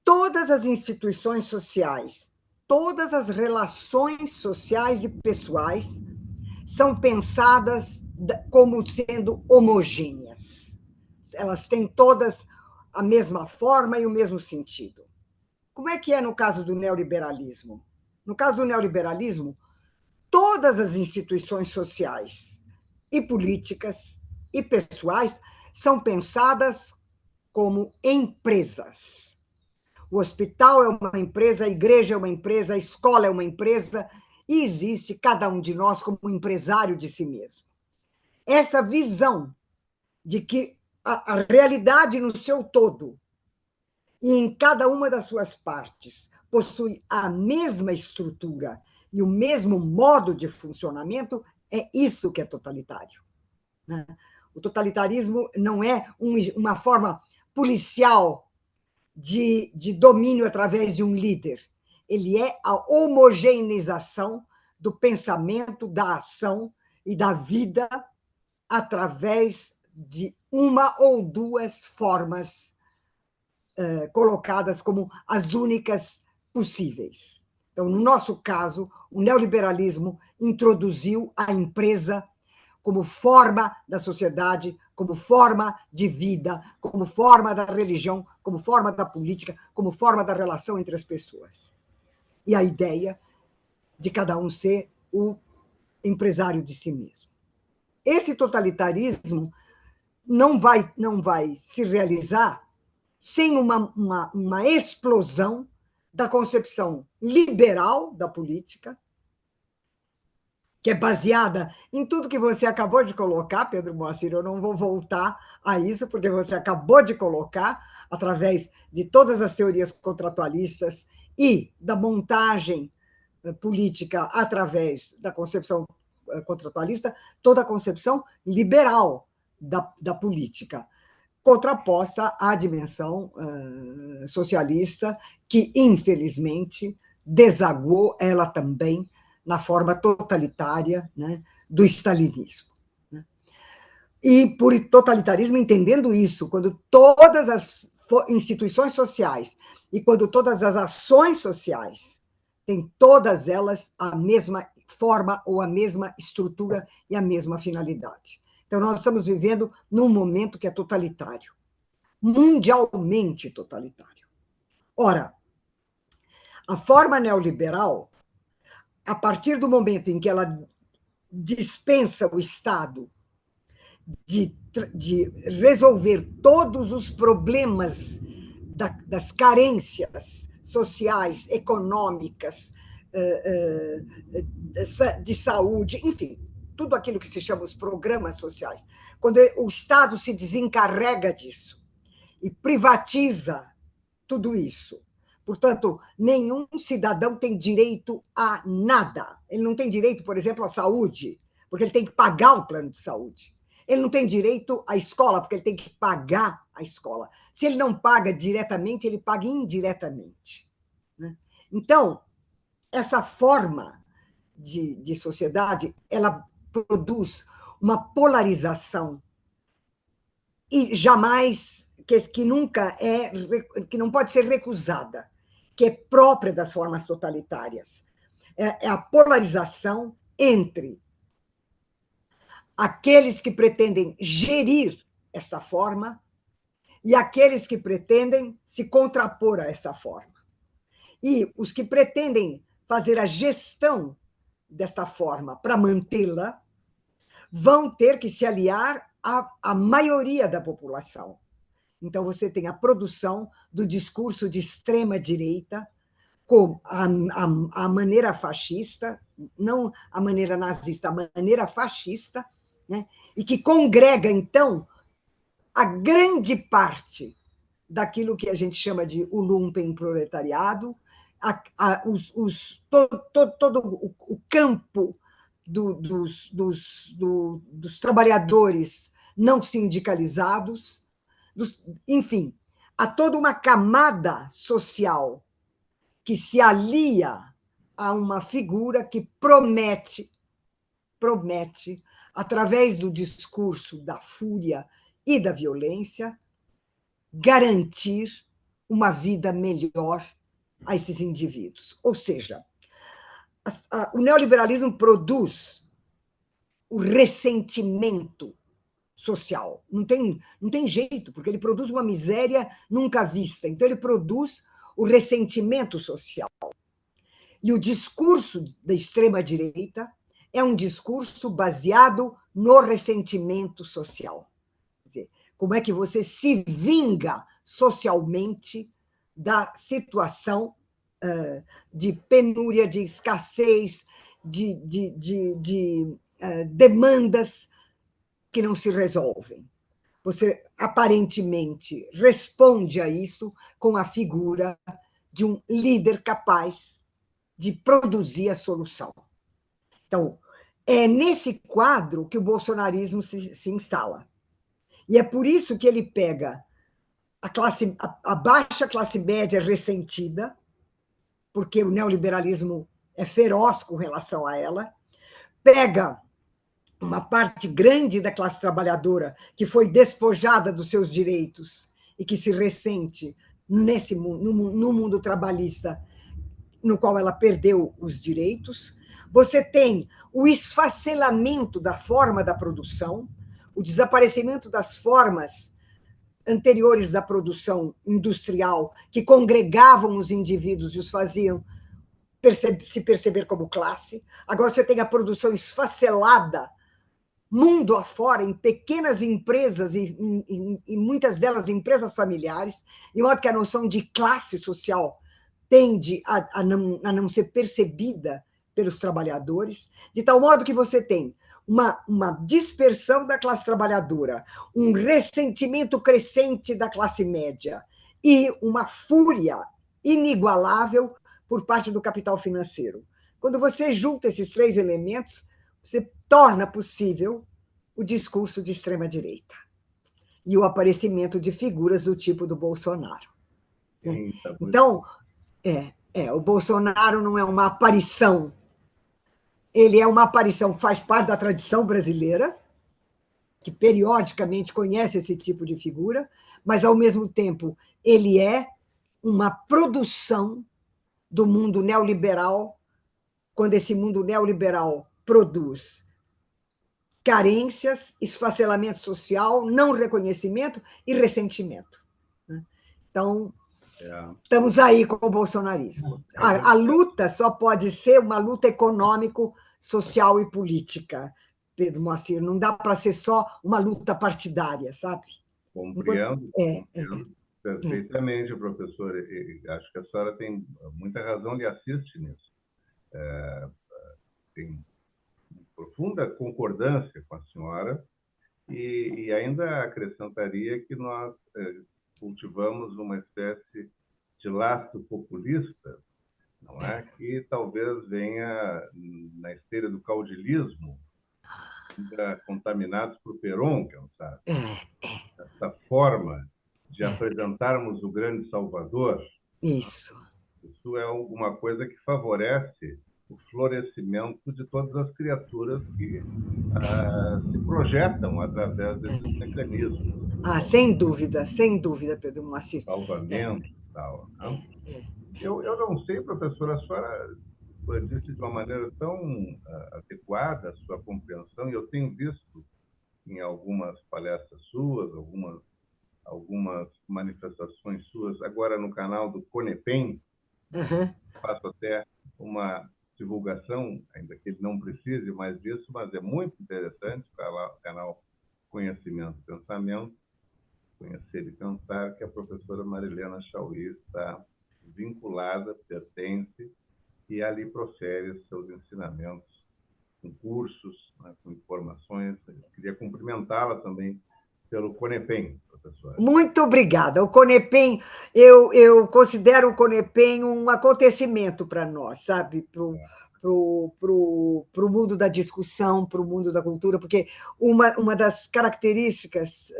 todas as instituições sociais, todas as relações sociais e pessoais são pensadas como sendo homogêneas. Elas têm todas a mesma forma e o mesmo sentido. Como é que é no caso do neoliberalismo? No caso do neoliberalismo, todas as instituições sociais e políticas e pessoais são pensadas como empresas. O hospital é uma empresa, a igreja é uma empresa, a escola é uma empresa, e existe cada um de nós como empresário de si mesmo. Essa visão de que a realidade no seu todo e em cada uma das suas partes possui a mesma estrutura e o mesmo modo de funcionamento, é isso que é totalitário. O totalitarismo não é uma forma policial de domínio através de um líder. Ele é a homogeneização do pensamento, da ação e da vida através de uma ou duas formas colocadas como as únicas possíveis. Então, no nosso caso, o neoliberalismo introduziu a empresa como forma da sociedade, como forma de vida, como forma da religião, como forma da política, como forma da relação entre as pessoas. E a ideia de cada um ser o empresário de si mesmo. Esse totalitarismo não vai se realizar sem uma explosão da concepção liberal da política, que é baseada em tudo que você acabou de colocar, Pedro Moacir. Eu não vou voltar a isso, porque você acabou de colocar, através de todas as teorias contratualistas e da montagem política através da concepção contratualista, toda a concepção liberal da política, contraposta à dimensão socialista, que, infelizmente, desaguou ela também na forma totalitária, né, do stalinismo. Né? E, por totalitarismo, entendendo isso, quando todas as instituições sociais e quando todas as ações sociais têm todas elas a mesma forma ou a mesma estrutura e a mesma finalidade. Então, nós estamos vivendo num momento que é totalitário, mundialmente totalitário. Ora, a forma neoliberal, a partir do momento em que ela dispensa o Estado de resolver todos os problemas das carências sociais, econômicas, de saúde, enfim, tudo aquilo que se chama os programas sociais, quando o Estado se desencarrega disso e privatiza tudo isso. Portanto, nenhum cidadão tem direito a nada. Ele não tem direito, por exemplo, à saúde, porque ele tem que pagar o plano de saúde. Ele não tem direito à escola, porque ele tem que pagar a escola. Se ele não paga diretamente, ele paga indiretamente. Né? Então, essa forma de sociedade, ela produz uma polarização e jamais, que nunca que não pode ser recusada, que é própria das formas totalitárias. É a polarização entre aqueles que pretendem gerir essa forma e aqueles que pretendem se contrapor a essa forma. E os que pretendem fazer a gestão desta forma para mantê-la vão ter que se aliar à maioria da população. Então, você tem a produção do discurso de extrema-direita, com a maneira fascista, não a maneira nazista, a maneira fascista, né? E que congrega, então, a grande parte daquilo que a gente chama de o lumpenproletariado, todo o campo dos trabalhadores não sindicalizados, enfim, há toda uma camada social que se alia a uma figura que promete, através do discurso da fúria e da violência, garantir uma vida melhor a esses indivíduos. Ou seja, o neoliberalismo produz o ressentimento social. Não tem jeito, porque ele produz uma miséria nunca vista. Então, ele produz o ressentimento social. E o discurso da extrema-direita é um discurso baseado no ressentimento social. Quer dizer, como é que você se vinga socialmente da situação de penúria, de escassez, de demandas que não se resolvem. Você, aparentemente, responde a isso com a figura de um líder capaz de produzir a solução. Então, é nesse quadro que o bolsonarismo se instala. E é por isso que ele pega a baixa classe média ressentida, porque o neoliberalismo é feroz com relação a ela, pega uma parte grande da classe trabalhadora que foi despojada dos seus direitos e que se ressente no mundo trabalhista, no qual ela perdeu os direitos, você tem o esfacelamento da forma da produção, o desaparecimento das formas anteriores da produção industrial, que congregavam os indivíduos e os faziam se perceber como classe. Agora você tem a produção esfacelada, mundo afora, em pequenas empresas, e muitas delas empresas familiares, de modo que a noção de classe social tende a não ser percebida pelos trabalhadores, de tal modo que você tem uma dispersão da classe trabalhadora, um ressentimento crescente da classe média e uma fúria inigualável por parte do capital financeiro. Quando você junta esses três elementos, você torna possível o discurso de extrema-direita e o aparecimento de figuras do tipo do Bolsonaro. Então, o Bolsonaro não é uma aparição, ele é uma aparição que faz parte da tradição brasileira, que periodicamente conhece esse tipo de figura, mas, ao mesmo tempo, ele é uma produção do mundo neoliberal, quando esse mundo neoliberal produz carências, esfacelamento social, não reconhecimento e ressentimento. Então, estamos aí com o bolsonarismo. A luta só pode ser uma luta econômico, social e política, Pedro Moacir. Não dá para ser só uma luta partidária, sabe? Compreendo perfeitamente, professor. E acho que a senhora tem muita razão e assiste nisso. Tem profunda concordância com a senhora e ainda acrescentaria que nós cultivamos uma espécie de laço populista, não é? Que talvez venha na esteira do caudilismo, ainda contaminados por Perón, que não sabe. Essa forma de apresentarmos o grande Salvador. Isso é alguma coisa que favorece o florescimento de todas as criaturas que se projetam através desses mecanismos. Sem dúvida, Pedro Moacir. Salvamento e tal. Eu não sei, professora, a senhora disse de uma maneira tão adequada a sua compreensão, e eu tenho visto em algumas palestras suas, algumas manifestações suas, agora no canal do Conepem, faço até uma divulgação, ainda que ele não precise mais disso, mas é muito interessante, o canal Conhecimento e Pensamento, Conhecer e Pensar, que a professora Marilena Chauí está vinculada, pertence, e ali profere seus ensinamentos com cursos, né, com informações. Eu queria cumprimentá-la também pelo Conepem, professora. Muito obrigada. O Conepem, eu considero o Conepem um acontecimento para nós, sabe? Para o mundo da discussão, para o mundo da cultura, porque uma das características,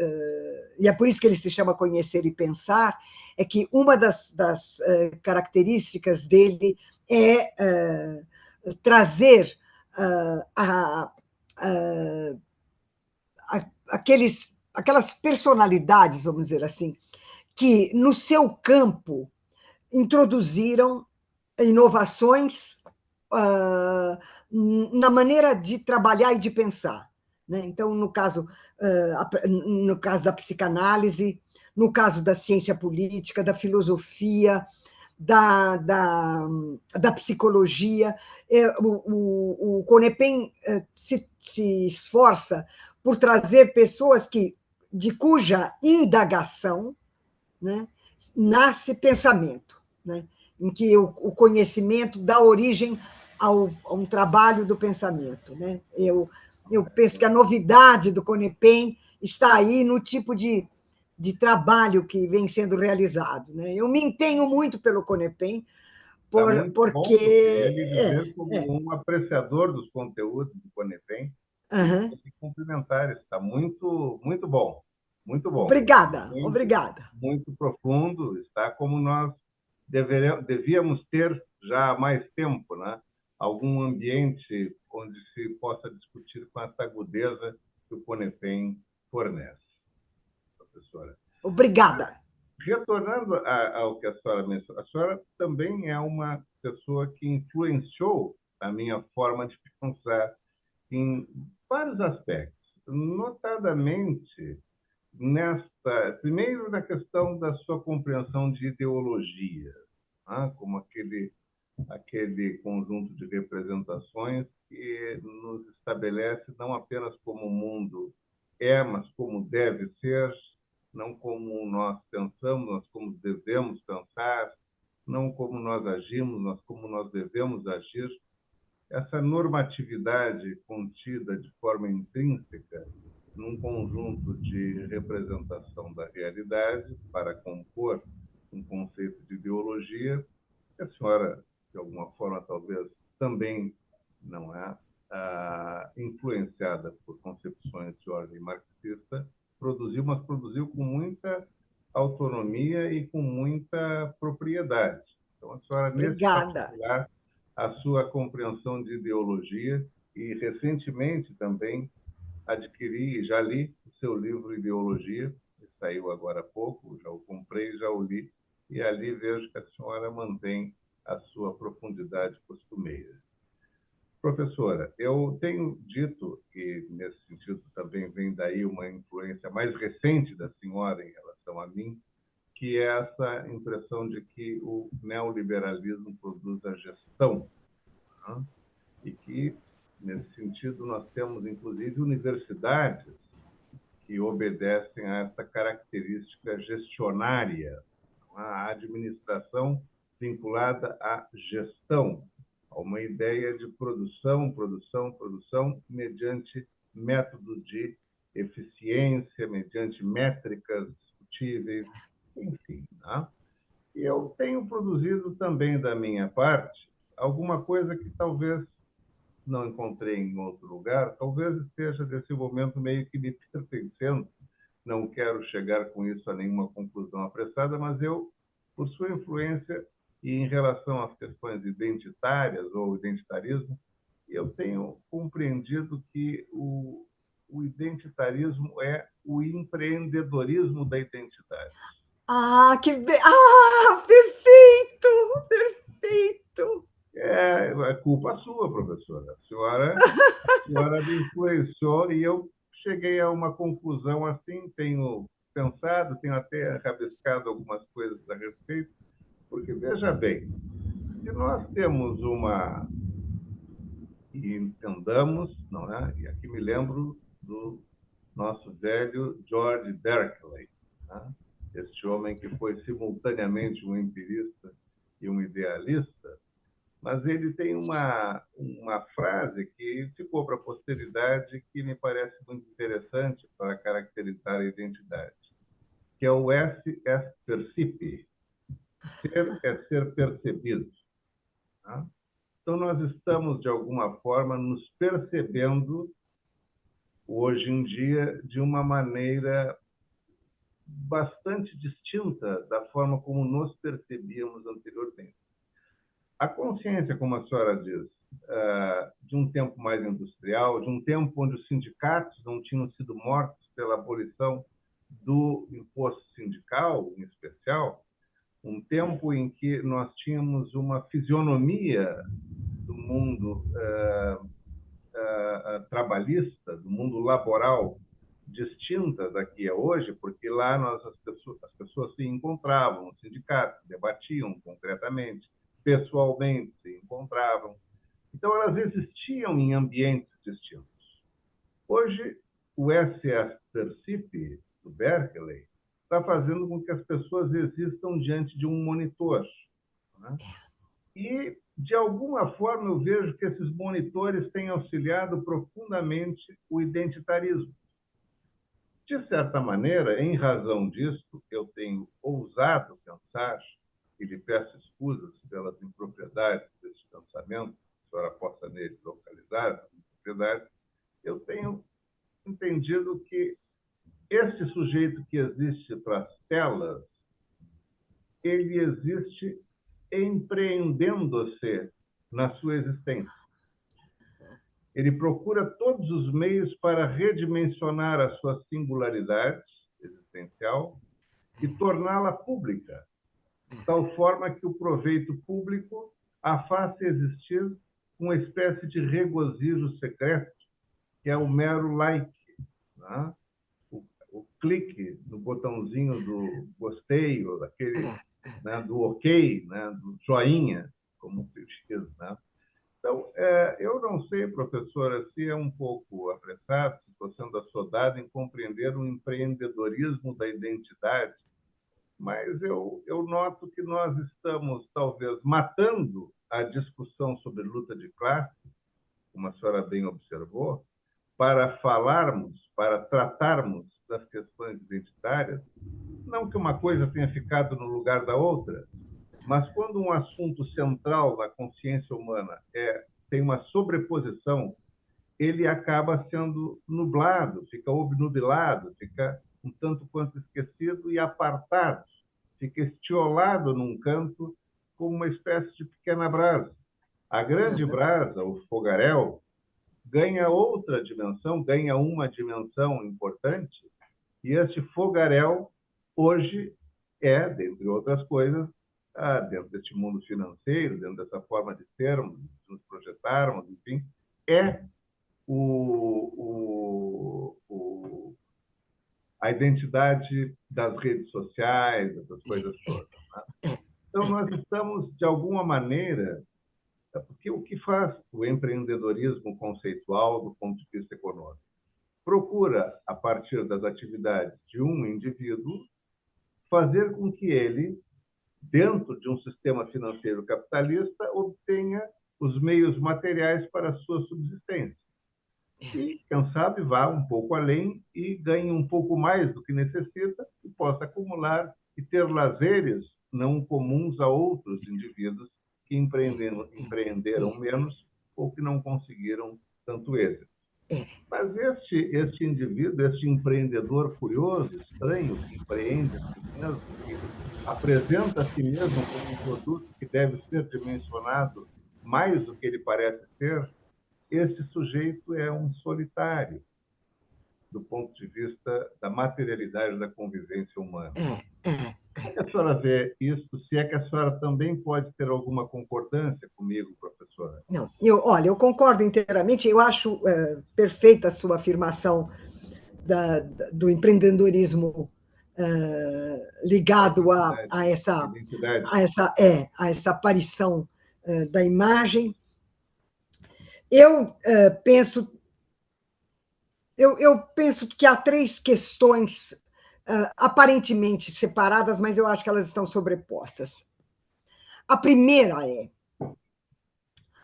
e é por isso que ele se chama Conhecer e Pensar, é que uma das características dele é trazer aquelas personalidades, vamos dizer assim, que no seu campo introduziram inovações na maneira de trabalhar e de pensar, né? Então, no caso da psicanálise, no caso da ciência política, da filosofia, da psicologia, o Conepem se esforça por trazer pessoas de cuja indagação, né, nasce pensamento, né, em que o conhecimento dá origem a um trabalho do pensamento, né? Eu penso que a novidade do Conepem está aí no tipo de trabalho que vem sendo realizado, né? Eu me empenho muito pelo Conepem, porque ele dizer como um apreciador dos conteúdos do Conepem, e cumprimentar, está muito, muito bom, muito bom. Obrigada. Muito profundo, está como nós devíamos ter já há mais tempo, né? Algum ambiente onde se possa discutir com essa agudeza que o Conepem fornece, professora. Obrigada. Retornando ao que a senhora mencionou, a senhora também é uma pessoa que influenciou a minha forma de pensar em vários aspectos, notadamente primeiro na questão da sua compreensão de ideologia, como aquele conjunto de representações que nos estabelece não apenas como o mundo é, mas como deve ser, não como nós pensamos, mas como devemos pensar, não como nós agimos, mas como nós devemos agir. Essa normatividade contida de forma intrínseca num conjunto de representação da realidade para compor um conceito de ideologia, que a senhora, de alguma forma, talvez também não é influenciada por concepções de ordem marxista, mas produziu com muita autonomia e com muita propriedade. Então, a senhora, nesse Obrigada. particular, a sua compreensão de ideologia, e recentemente também adquiri e já li o seu livro Ideologia, que saiu agora há pouco, já o comprei, já o li, e ali vejo que a senhora mantém a sua profundidade costumeira. Professora, eu tenho dito, e nesse sentido também vem daí uma influência mais recente da senhora em relação a mim, que é essa impressão de que o neoliberalismo produz a gestão, né? E que, nesse sentido, nós temos, inclusive, universidades que obedecem a essa característica gestionária, a administração vinculada à gestão, a uma ideia de produção, produção, produção, mediante métodos de eficiência, mediante métricas discutíveis, enfim. Né? E eu tenho produzido também, da minha parte, alguma coisa que talvez não encontrei em outro lugar, talvez esteja nesse momento meio que me pertencendo. Não quero chegar com isso a nenhuma conclusão apressada, mas eu, por sua influência e em relação às questões identitárias ou identitarismo, eu tenho compreendido que o identitarismo é o empreendedorismo da identidade. Perfeito, perfeito. É culpa sua, professora. A senhora me influenciou e eu cheguei a uma conclusão assim, tenho pensado, tenho até rabiscado algumas coisas a respeito, porque, veja bem, se nós temos e entendamos, não é? E aqui me lembro do nosso velho George Berkeley, né? Este homem que foi simultaneamente um empirista e um idealista, mas ele tem uma frase que ficou para a posteridade que me parece muito interessante para caracterizar a identidade, que é o esse est percipi. Ser é ser percebido. Tá? Então, nós estamos, de alguma forma, nos percebendo, hoje em dia, de uma maneira bastante distinta da forma como nos percebíamos anteriormente. A consciência, como a senhora diz, de um tempo mais industrial, de um tempo onde os sindicatos não tinham sido mortos pela abolição do imposto sindical, em especial, um tempo em que nós tínhamos uma fisionomia do mundo trabalhista, do mundo laboral, distinta da que é hoje, porque lá as pessoas se encontravam no sindicato, debatiam concretamente, pessoalmente se encontravam. Então, elas existiam em ambientes distintos. Hoje, o SS Percipi, do Berkeley, está fazendo com que as pessoas existam diante de um monitor. Né? E, de alguma forma, eu vejo que esses monitores têm auxiliado profundamente o identitarismo. De certa maneira, em razão disso, eu tenho ousado pensar, e lhe peço escusas pelas impropriedades desse pensamento, a senhora possa nele localizar a impropriedade, eu tenho entendido que esse sujeito que existe para as telas, ele existe empreendendo-se na sua existência. Ele procura todos os meios para redimensionar a sua singularidade existencial e torná-la pública, de tal forma que o proveito público a faça existir uma espécie de regozijo secreto, que é o mero like, né? O clique no botãozinho do gostei, ou daquele, né, do ok, né, do joinha, como se diz, né? Então, eu não sei, professora, se é um pouco apressado, se estou sendo assodado em compreender o empreendedorismo da identidade, mas eu noto que nós estamos, talvez, matando a discussão sobre luta de classe, como a senhora bem observou, para falarmos, para tratarmos das questões identitárias, não que uma coisa tenha ficado no lugar da outra, mas quando um assunto central na consciência humana tem uma sobreposição, ele acaba sendo nublado, fica obnubilado, fica um tanto quanto esquecido e apartado, fica estiolado num canto como uma espécie de pequena brasa. A grande brasa, o fogaréu, ganha outra dimensão, ganha uma dimensão importante, e este fogaréu, hoje, dentre outras coisas, dentro deste mundo financeiro, dentro dessa forma de sermos, de nos projetarmos, enfim, é a identidade das redes sociais, essas coisas todas, né? Então, nós estamos, de alguma maneira, porque o que faz o empreendedorismo conceitual do ponto de vista econômico? Procura, a partir das atividades de um indivíduo, fazer com que ele, dentro de um sistema financeiro capitalista, obtenha os meios materiais para a sua subsistência. E, quem sabe, vá um pouco além e ganhe um pouco mais do que necessita e possa acumular e ter lazeres não comuns a outros indivíduos que empreenderam menos ou que não conseguiram tanto êxito. Mas este indivíduo, este empreendedor curioso, estranho, que empreende a si mesmo, que apresenta a si mesmo como um produto que deve ser dimensionado mais do que ele parece ser, esse sujeito é um solitário do ponto de vista da materialidade da convivência humana. Como é que a senhora vê isso? Se é que a senhora também pode ter alguma concordância comigo, professora? Não, olha, eu concordo inteiramente. Eu acho perfeita a sua afirmação do empreendedorismo ligado a essa aparição da imagem. Eu penso que há três questões aparentemente separadas, mas eu acho que elas estão sobrepostas. A primeira é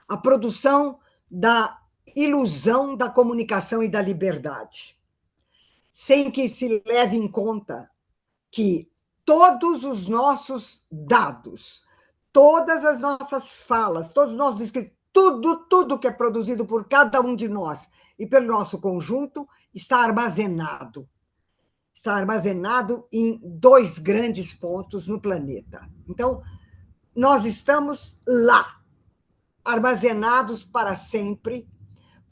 a produção da ilusão da comunicação e da liberdade, sem que se leve em conta que todos os nossos dados, todas as nossas falas, todos os nossos escritos, tudo que é produzido por cada um de nós e pelo nosso conjunto está armazenado. Está armazenado em dois grandes pontos no planeta. Então, nós estamos lá, armazenados para sempre,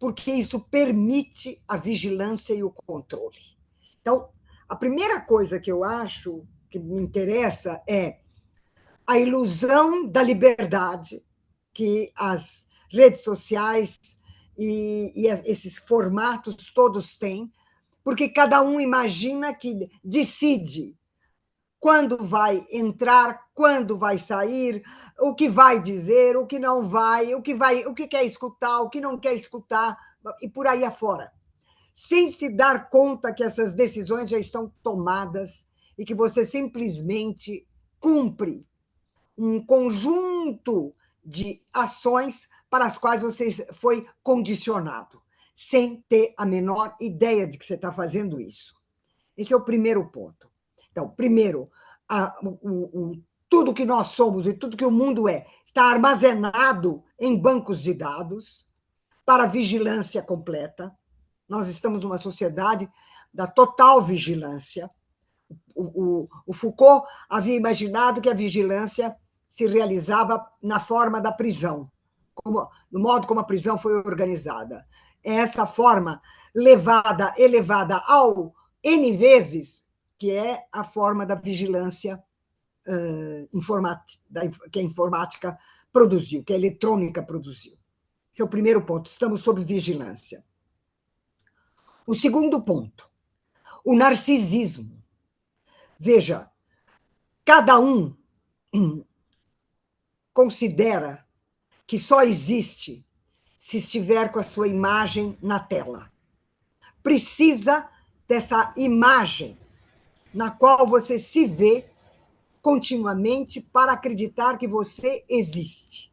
porque isso permite a vigilância e o controle. Então, a primeira coisa que eu acho que me interessa é a ilusão da liberdade que as redes sociais e esses formatos todos têm, porque cada um imagina que decide quando vai entrar, quando vai sair, o que vai dizer, o que não vai, o que quer escutar, o que não quer escutar, e por aí afora. Sem se dar conta que essas decisões já estão tomadas e que você simplesmente cumpre um conjunto de ações para as quais você foi condicionado, sem ter a menor ideia de que você está fazendo isso. Esse é o primeiro ponto. Então, primeiro, tudo que nós somos e tudo que o mundo está armazenado em bancos de dados para vigilância completa. Nós estamos numa sociedade da total vigilância. O Foucault havia imaginado que a vigilância se realizava na forma da prisão, no modo como a prisão foi organizada. É essa forma elevada ao N vezes, que é a forma da vigilância que a informática produziu, que a eletrônica produziu. Esse é o primeiro ponto, estamos sob vigilância. O segundo ponto, o narcisismo. Veja, cada um considera que só existe se estiver com a sua imagem na tela. Precisa dessa imagem na qual você se vê continuamente para acreditar que você existe.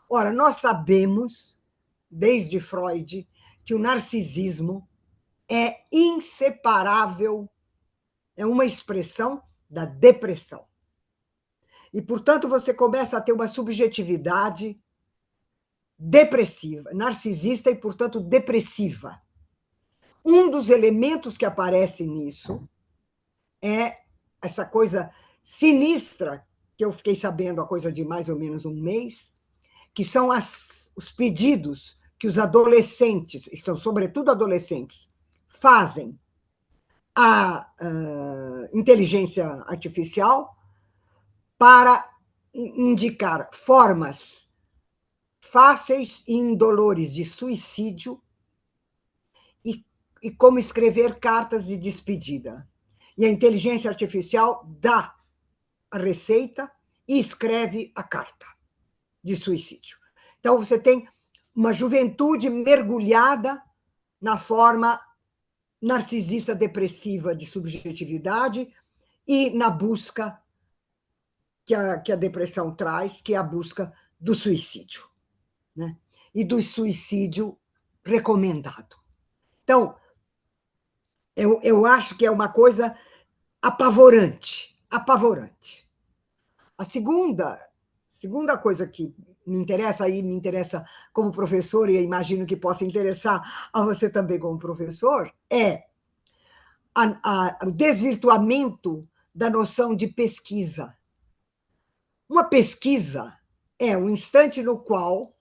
Ora, nós sabemos, desde Freud, que o narcisismo é inseparável, é uma expressão da depressão. E, portanto, você começa a ter uma subjetividade depressiva, narcisista e, portanto, depressiva. Um dos elementos que aparece nisso é essa coisa sinistra, que eu fiquei sabendo há coisa de mais ou menos um mês, que são os pedidos que os adolescentes, e são sobretudo adolescentes, fazem à inteligência artificial para indicar formas fáceis e indolores de suicídio e como escrever cartas de despedida. E a inteligência artificial dá a receita e escreve a carta de suicídio. Então, você tem uma juventude mergulhada na forma narcisista depressiva de subjetividade e na busca que a depressão traz, que é a busca do suicídio, né? E do suicídio recomendado. Então, eu acho que é uma coisa apavorante, apavorante. A segunda coisa que me interessa como professor, e imagino que possa interessar a você também como professor, é o desvirtuamento da noção de pesquisa. Uma pesquisa é um instante no qual,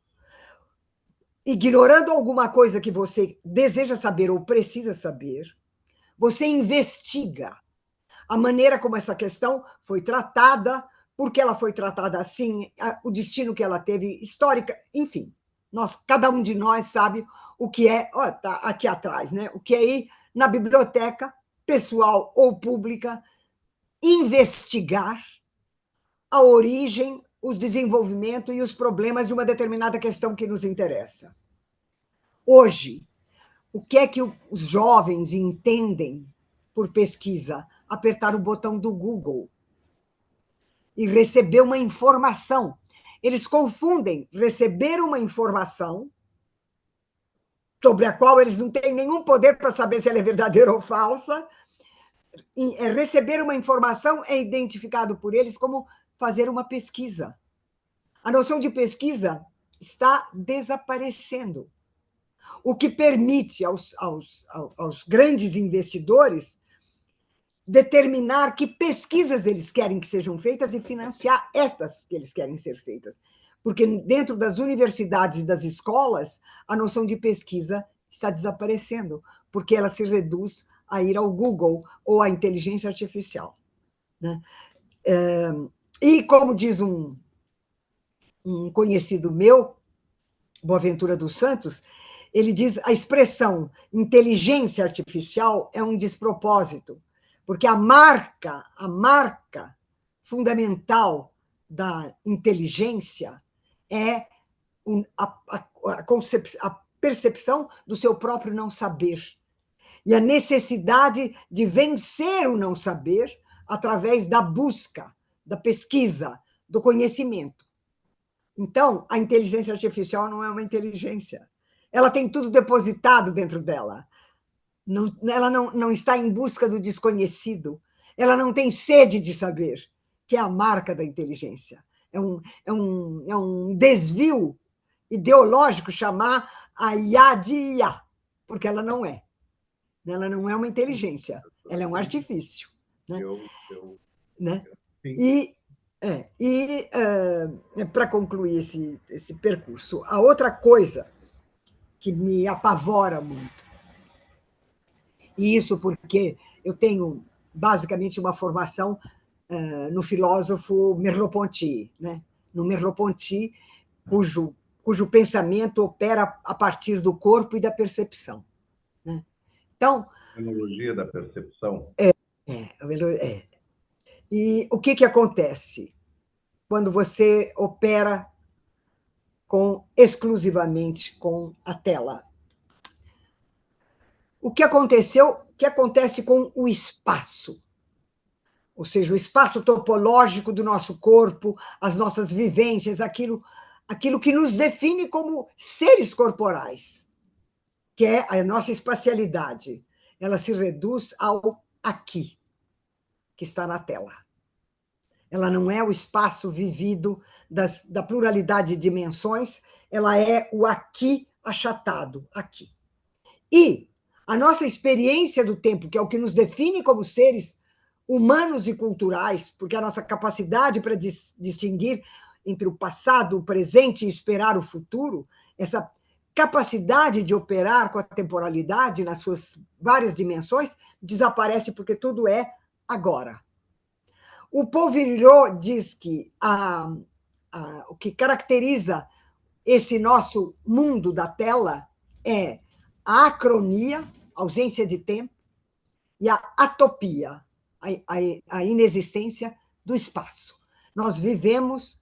ignorando alguma coisa que você deseja saber ou precisa saber, você investiga a maneira como essa questão foi tratada, por que ela foi tratada assim, o destino que ela teve, histórica, enfim. Cada um de nós sabe o que é, tá aqui atrás, né? O que é ir na biblioteca, pessoal ou pública, investigar a origem, o desenvolvimento e os problemas de uma determinada questão que nos interessa. Hoje, o que é que os jovens entendem por pesquisa? Apertar o botão do Google e receber uma informação. Eles confundem receber uma informação sobre a qual eles não têm nenhum poder para saber se ela é verdadeira ou falsa. Receber uma informação é identificado por eles como fazer uma pesquisa. A noção de pesquisa está desaparecendo, o que permite aos grandes investidores determinar que pesquisas eles querem que sejam feitas e financiar estas que eles querem ser feitas. Porque dentro das universidades e das escolas, a noção de pesquisa está desaparecendo, porque ela se reduz a ir ao Google ou à inteligência artificial, né? E, como diz um conhecido meu, Boaventura dos Santos, ele diz a expressão inteligência artificial é um despropósito, porque a marca fundamental da inteligência é a percepção do seu próprio não saber e a necessidade de vencer o não saber através da busca, da pesquisa, do conhecimento. Então, a inteligência artificial não é uma inteligência. Ela tem tudo depositado dentro dela. Ela não está em busca do desconhecido. Ela não tem sede de saber, que é a marca da inteligência. É um desvio ideológico chamar a IA de IA, porque ela não é. Ela não é uma inteligência, ela é um artifício, né? Né? E para concluir esse percurso, a outra coisa que me apavora muito, e isso porque eu tenho basicamente uma formação no filósofo Merleau-Ponty, né? No Merleau-Ponty, cujo cujo pensamento opera a partir do corpo e da percepção, né? Então, Tecnologia da percepção. é. E o que acontece quando você opera exclusivamente com a tela? O que acontece com o espaço? Ou seja, o espaço topológico do nosso corpo, as nossas vivências, aquilo que nos define como seres corporais, que é a nossa espacialidade. Ela se reduz ao aqui, que está na tela. Ela não é o espaço vivido da pluralidade de dimensões, ela é o aqui achatado, aqui. E a nossa experiência do tempo, que é o que nos define como seres humanos e culturais, porque a nossa capacidade para distinguir entre o passado, o presente e esperar o futuro, essa capacidade de operar com a temporalidade nas suas várias dimensões, desaparece porque tudo é agora. O Paul Virilio diz que o que caracteriza esse nosso mundo da tela é a acronia, ausência de tempo, e a atopia, a inexistência do espaço. Nós vivemos,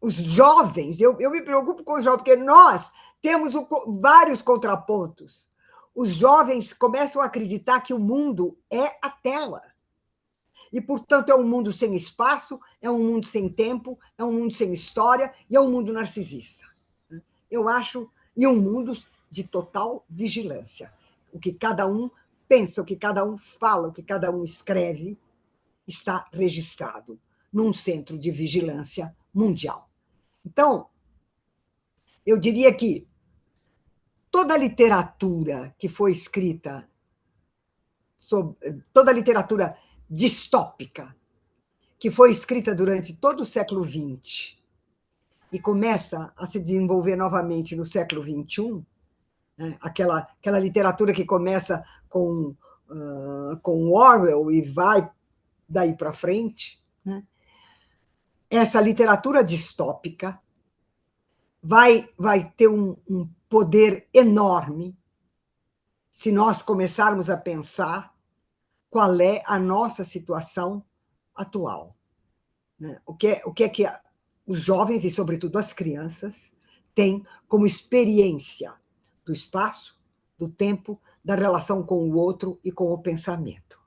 os jovens, eu me preocupo com os jovens, porque nós temos vários contrapontos. Os jovens começam a acreditar que o mundo é a tela. E, portanto, é um mundo sem espaço, é um mundo sem tempo, é um mundo sem história e é um mundo narcisista. Eu acho, e um mundo de total vigilância. O que cada um pensa, o que cada um fala, o que cada um escreve, está registrado num centro de vigilância mundial. Então, eu diria que toda a literatura que foi escrita, toda a literatura distópica, que foi escrita durante todo o século XX e começa a se desenvolver novamente no século XXI, né? Aquela literatura que começa com Orwell e vai daí para frente, né? Essa literatura distópica vai ter um poder enorme se nós começarmos a pensar qual é a nossa situação atual, né? O que é que os jovens, e sobretudo as crianças, têm como experiência do espaço, do tempo, da relação com o outro e com o pensamento,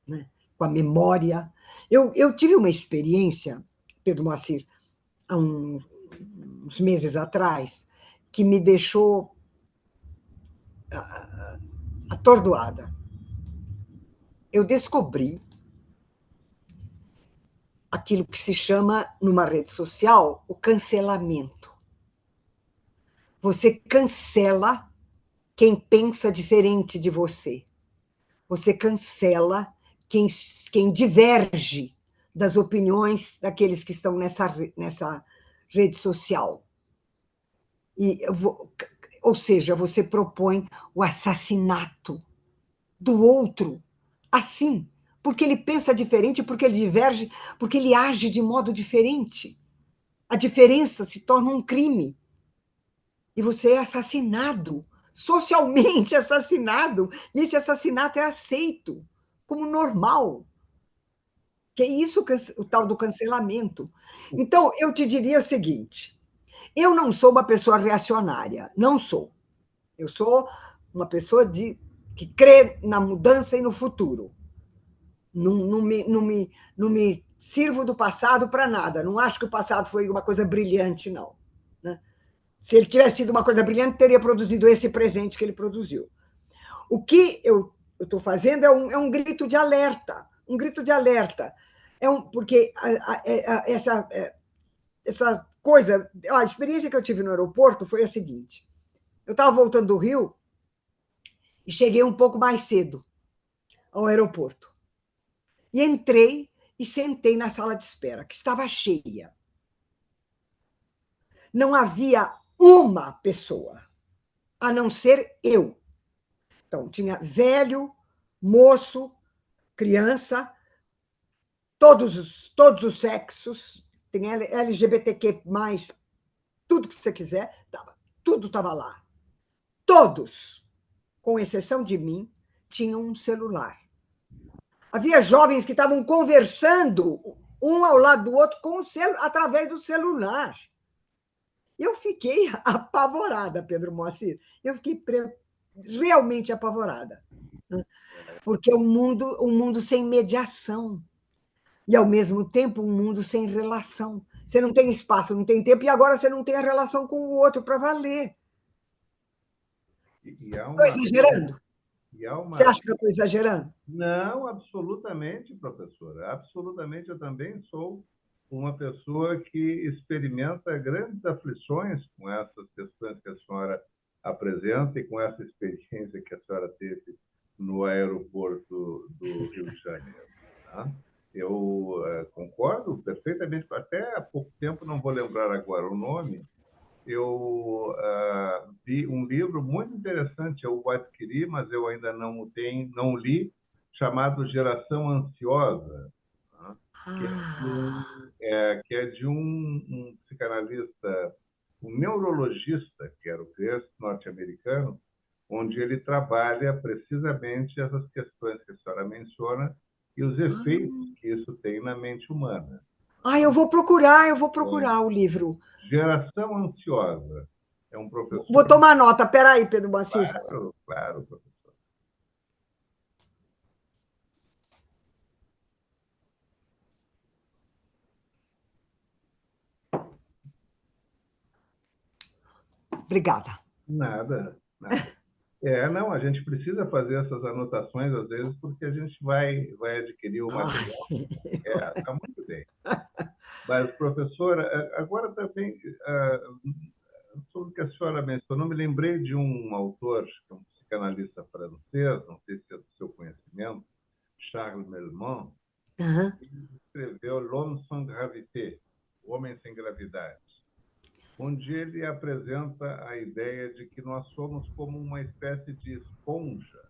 né? Com a memória. Eu tive uma experiência, Pedro Moacir, há uns meses atrás, que me deixou atordoada. Eu descobri aquilo que se chama, numa rede social, o cancelamento. Você cancela quem pensa diferente de você. Você cancela quem diverge das opiniões daqueles que estão nessa rede social. Ou seja, você propõe o assassinato do outro assim, porque ele pensa diferente, porque ele diverge, porque ele age de modo diferente. A diferença se torna um crime. E você é assassinado, socialmente assassinado, e esse assassinato é aceito como normal. Que é isso, o tal do cancelamento. Então, eu te diria o seguinte: eu não sou uma pessoa reacionária, não sou. Eu sou uma pessoa que crê na mudança e no futuro. Não me sirvo do passado para nada. Não acho que o passado foi uma coisa brilhante, não, né? Se ele tivesse sido uma coisa brilhante, teria produzido esse presente que ele produziu. O que eu estou fazendo é um grito de alerta, um grito de alerta. Porque essa coisa, a experiência que eu tive no aeroporto foi a seguinte: eu estava voltando do Rio e cheguei um pouco mais cedo ao aeroporto. E entrei e sentei na sala de espera, que estava cheia. Não havia uma pessoa, a não ser eu. Então, tinha velho, moço, criança, todos os sexos, tem LGBTQ+, tudo que você quiser, tudo estava lá. Todos, com exceção de mim, tinham um celular. Havia jovens que estavam conversando um ao lado do outro através do celular. Eu fiquei apavorada, Pedro Moacir. Eu fiquei realmente apavorada. Porque é um mundo sem mediação. E, ao mesmo tempo, um mundo sem relação. Você não tem espaço, não tem tempo, e agora você não tem a relação com o outro para valer. Estou exagerando? Você acha que eu estou exagerando? Não, absolutamente, professora. Absolutamente, eu também sou uma pessoa que experimenta grandes aflições com essas questões que a senhora apresenta e com essa experiência que a senhora teve no aeroporto do Rio de Janeiro. Tá? Eu concordo perfeitamente. Até há pouco tempo, não vou lembrar agora o nome, eu vi um livro muito interessante, eu o adquiri, mas eu ainda não o tenho, não li, chamado Geração Ansiosa, né? Que é de um psicanalista, um neurologista, que era o Gerst, norte-americano, onde ele trabalha precisamente essas questões que a senhora menciona e os efeitos que isso tem na mente humana. Eu vou procurar o livro. Geração Ansiosa. É um professor. Vou tomar nota. Espera aí, Pedro Moacir. Claro, claro, professor. Obrigada. Nada, nada. Não, a gente precisa fazer essas anotações, às vezes, porque a gente vai adquirir o material. Está muito bem. Mas, professora, agora também, sobre o que a senhora mencionou, me lembrei de um autor, que é um psicanalista francês, não sei se é do seu conhecimento, Charles Melmond, que escreveu L'Homme sans gravité, O Homem Sem Gravidade, onde ele apresenta a ideia de que nós somos como uma espécie de esponja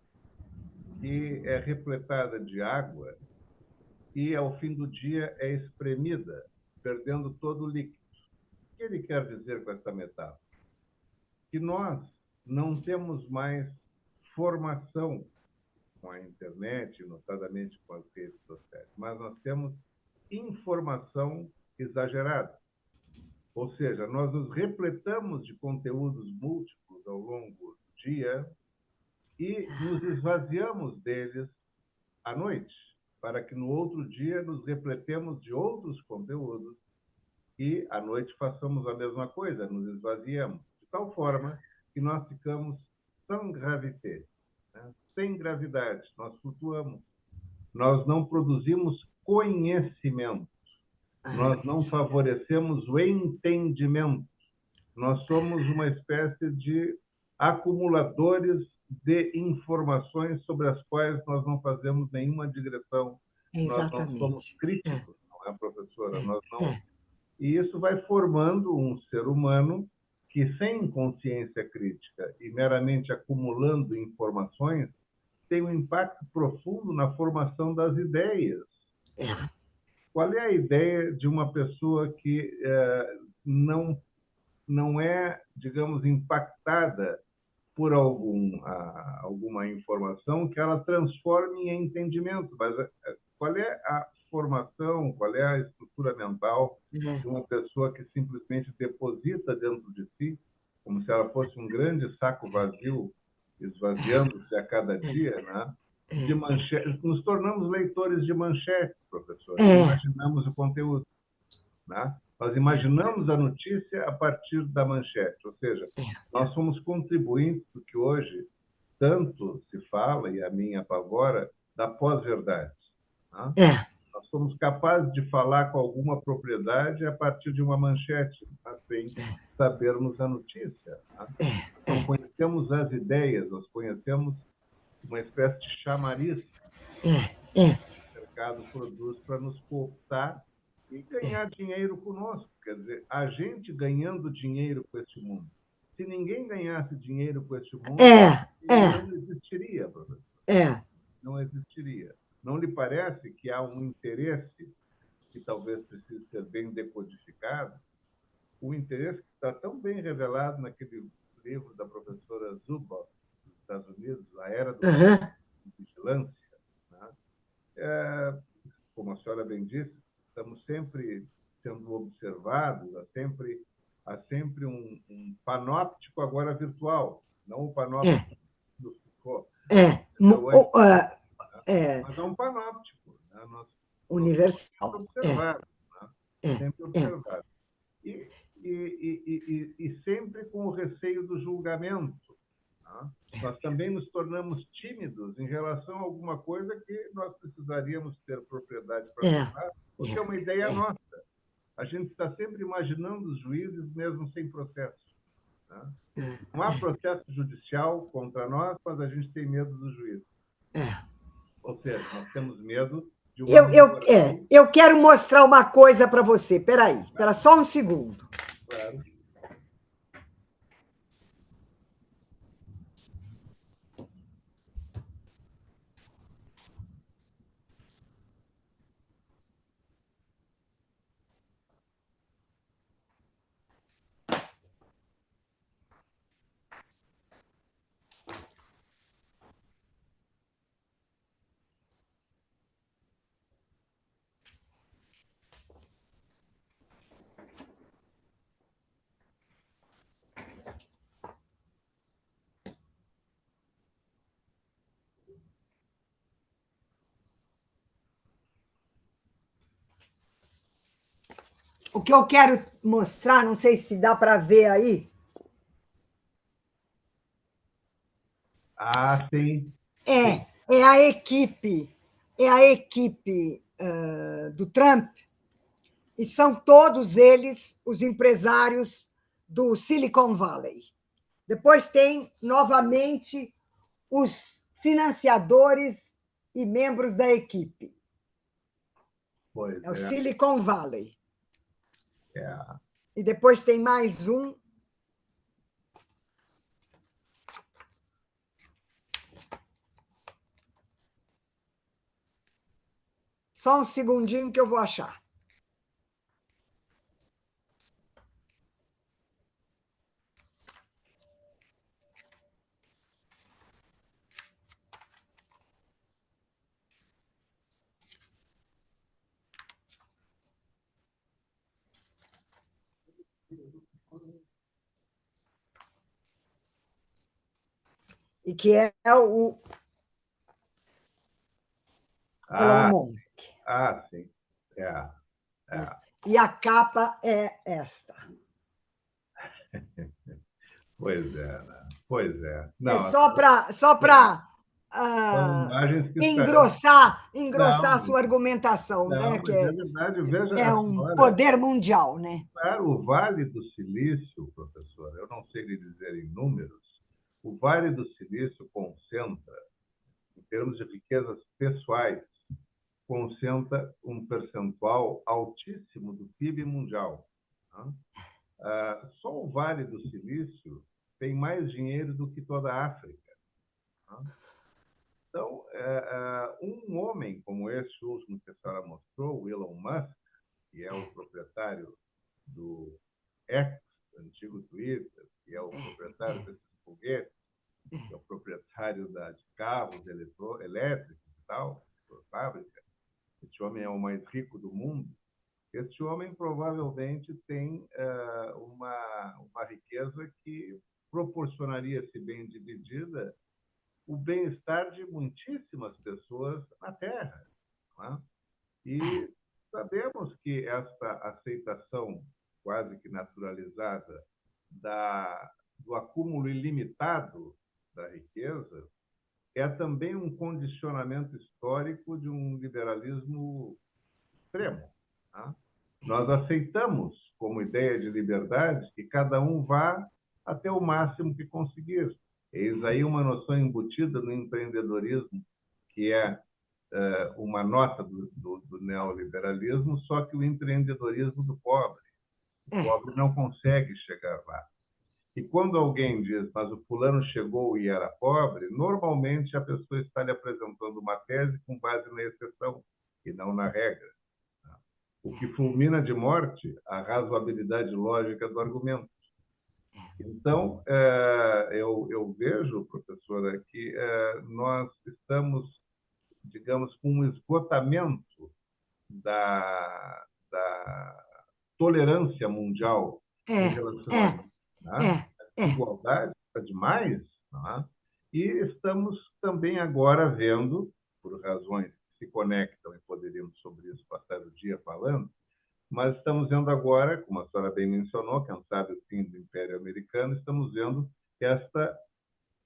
que é repletada de água e, ao fim do dia, é espremida, perdendo todo o líquido. O que ele quer dizer com essa metáfora? Que nós não temos mais formação com a internet, notadamente com as redes sociais, mas nós temos informação exagerada. Ou seja, nós nos repletamos de conteúdos múltiplos ao longo do dia e nos esvaziamos deles à noite, para que no outro dia nos repletemos de outros conteúdos e à noite façamos a mesma coisa, nos esvaziamos, de tal forma que nós ficamos sans gravité, né? Sem gravidade, nós flutuamos. Nós não produzimos conhecimento. Nós não favorecemos o entendimento. Nós somos uma espécie de acumuladores de informações sobre as quais nós não fazemos nenhuma digressão. Nós não somos críticos, não é, professora? Nós não... E isso vai formando um ser humano que, sem consciência crítica e meramente acumulando informações, tem um impacto profundo na formação das ideias. Qual é a ideia de uma pessoa que não é, digamos, impactada por alguma informação que ela transforme em entendimento? Mas qual é a formação, qual é a estrutura mental de uma pessoa que simplesmente deposita dentro de si, como se ela fosse um grande saco vazio, esvaziando-se a cada dia, né? De manchete. Nos tornamos leitores de manchetes, professor. Imaginamos o conteúdo, né? Nós imaginamos a notícia a partir da manchete, ou seja, nós somos contribuintes do que hoje tanto se fala, e a mim apavora, da pós-verdade. Né? Nós somos capazes de falar com alguma propriedade a partir de uma manchete, sem sabermos a notícia. Né? Não conhecemos as ideias, nós conhecemos uma espécie de chamariz que o mercado produz para nos cooptar e ganhar dinheiro conosco. Quer dizer, a gente ganhando dinheiro com este mundo. Se ninguém ganhasse dinheiro com este mundo, não existiria, professor. Não existiria. Não lhe parece que há um interesse que talvez precise ser bem decodificado? O interesse está tão bem revelado naquele livro da professora Zuboff, dos Estados Unidos, A Era do Aham. Vigilância, né? Como a senhora bem disse, estamos sempre sendo observados, há sempre um panóptico agora virtual, não o panóptico do Foucault, mas é um panóptico, né? Nós Universal. somos observados, né? É. Sempre observados. E sempre com o receio do julgamento. Né? Nós também nos tornamos tímidos em relação a alguma coisa que nós precisaríamos ter propriedade para falar, porque é uma ideia nossa. A gente está sempre imaginando os juízes mesmo sem processo. Né? Não há processo judicial contra nós, mas a gente tem medo do juiz. Ou seja, nós temos medo de uma... Eu quero mostrar uma coisa para você. Espera só um segundo. Claro. O que eu quero mostrar, não sei se dá para ver aí. Sim. É a equipe do Trump, e são todos eles os empresários do Silicon Valley. Depois tem, novamente, os financiadores e membros da equipe. É o Silicon Valley. E depois tem mais um. Só um segundinho que eu vou achar. E que é o Elon Musk. Sim. E a capa é esta. Pois é, né? Pois é. Não, é só para engrossar a sua argumentação, não, né? Que é verdade, veja, é um poder mundial, né? Claro, o Vale do Silício, professor, eu não sei lhe dizer em números, o Vale do Silício concentra, em termos de riquezas pessoais, concentra um percentual altíssimo do PIB mundial. Né? Só o Vale do Silício tem mais dinheiro do que toda a África. Né? Então, um homem como esse último que a senhora mostrou, o Elon Musk, que é o proprietário do X, antigo Twitter, que é o proprietário desses foguetes, que é o proprietário de carros elétricos e tal, por fábrica. Este homem é o mais rico do mundo. Este homem provavelmente tem uma riqueza que proporcionaria, se bem dividida, o bem-estar de muitíssimas pessoas na Terra. Não é? E sabemos que esta aceitação quase que naturalizada do acúmulo ilimitado da riqueza é também um condicionamento histórico de um liberalismo extremo. Tá? Nós aceitamos, como ideia de liberdade, que cada um vá até o máximo que conseguir. Eis aí uma noção embutida no empreendedorismo, que é uma nota do neoliberalismo, só que o empreendedorismo do pobre. O pobre não consegue chegar lá. E quando alguém diz, mas o fulano chegou e era pobre, normalmente a pessoa está lhe apresentando uma tese com base na exceção e não na regra. O que fulmina de morte a razoabilidade lógica do argumento. Então, eu vejo, professora, que nós estamos, digamos, com um esgotamento da tolerância mundial em É, relação a é, isso, né? A é. desigualdade está demais, né? E estamos também agora vendo, por razões que se conectam, e poderíamos sobre isso passar o dia falando, mas estamos vendo agora, como a senhora bem mencionou, quem sabe o fim do Império Americano, estamos vendo esta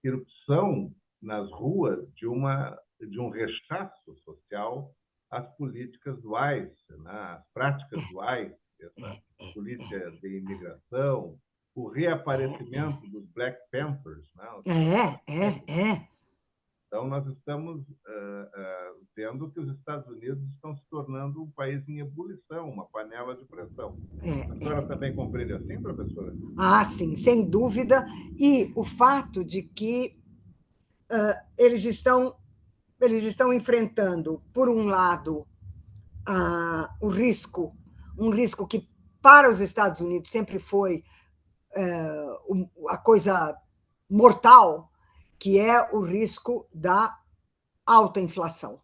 erupção nas ruas de um rechaço social às políticas duais, né? Às práticas duais, essa política de imigração, o reaparecimento dos Black Panthers, né? É. Então, nós estamos vendo que os Estados Unidos estão se tornando um país em ebulição, uma panela de pressão. A senhora também compreende assim, professora? Ah, sim, sem dúvida. E o fato de que eles estão enfrentando, por um lado, o risco, um risco que para os Estados Unidos sempre foi a coisa mortal, que é o risco da alta inflação.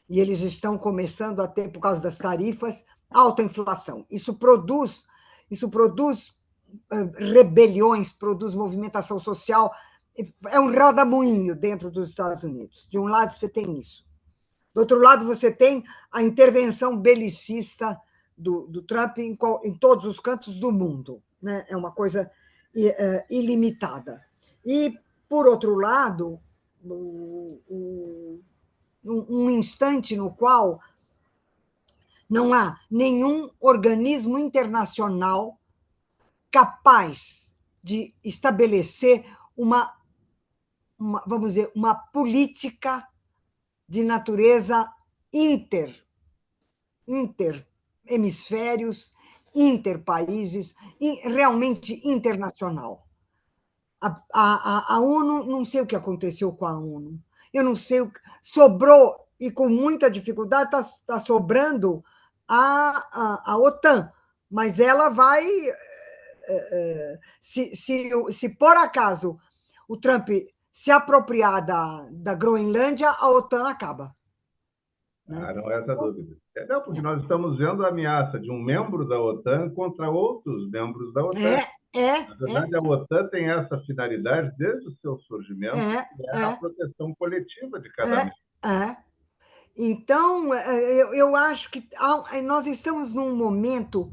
E eles estão começando a ter, por causa das tarifas, alta inflação. Isso produz rebeliões, produz movimentação social. É um rodamuinho dentro dos Estados Unidos. De um lado, você tem isso. Do outro lado, você tem a intervenção belicista do Trump em todos os cantos do mundo. Né? É uma coisa ilimitada. E, por outro lado, um instante no qual não há nenhum organismo internacional capaz de estabelecer vamos dizer, uma política de natureza interhemisférios, interpaíses, realmente internacional. A ONU, não sei o que aconteceu com a ONU. Eu não sei, sobrou, e com muita dificuldade está sobrando a OTAN, mas ela vai. Se por acaso o Trump se apropriar da Groenlândia, a OTAN acaba. Né? Não há essa dúvida. Não, porque nós estamos vendo a ameaça de um membro da OTAN contra outros membros da OTAN. Na verdade, a OTAN tem essa finalidade desde o seu surgimento, que é a proteção coletiva de cada membro. Então, eu acho que nós estamos num momento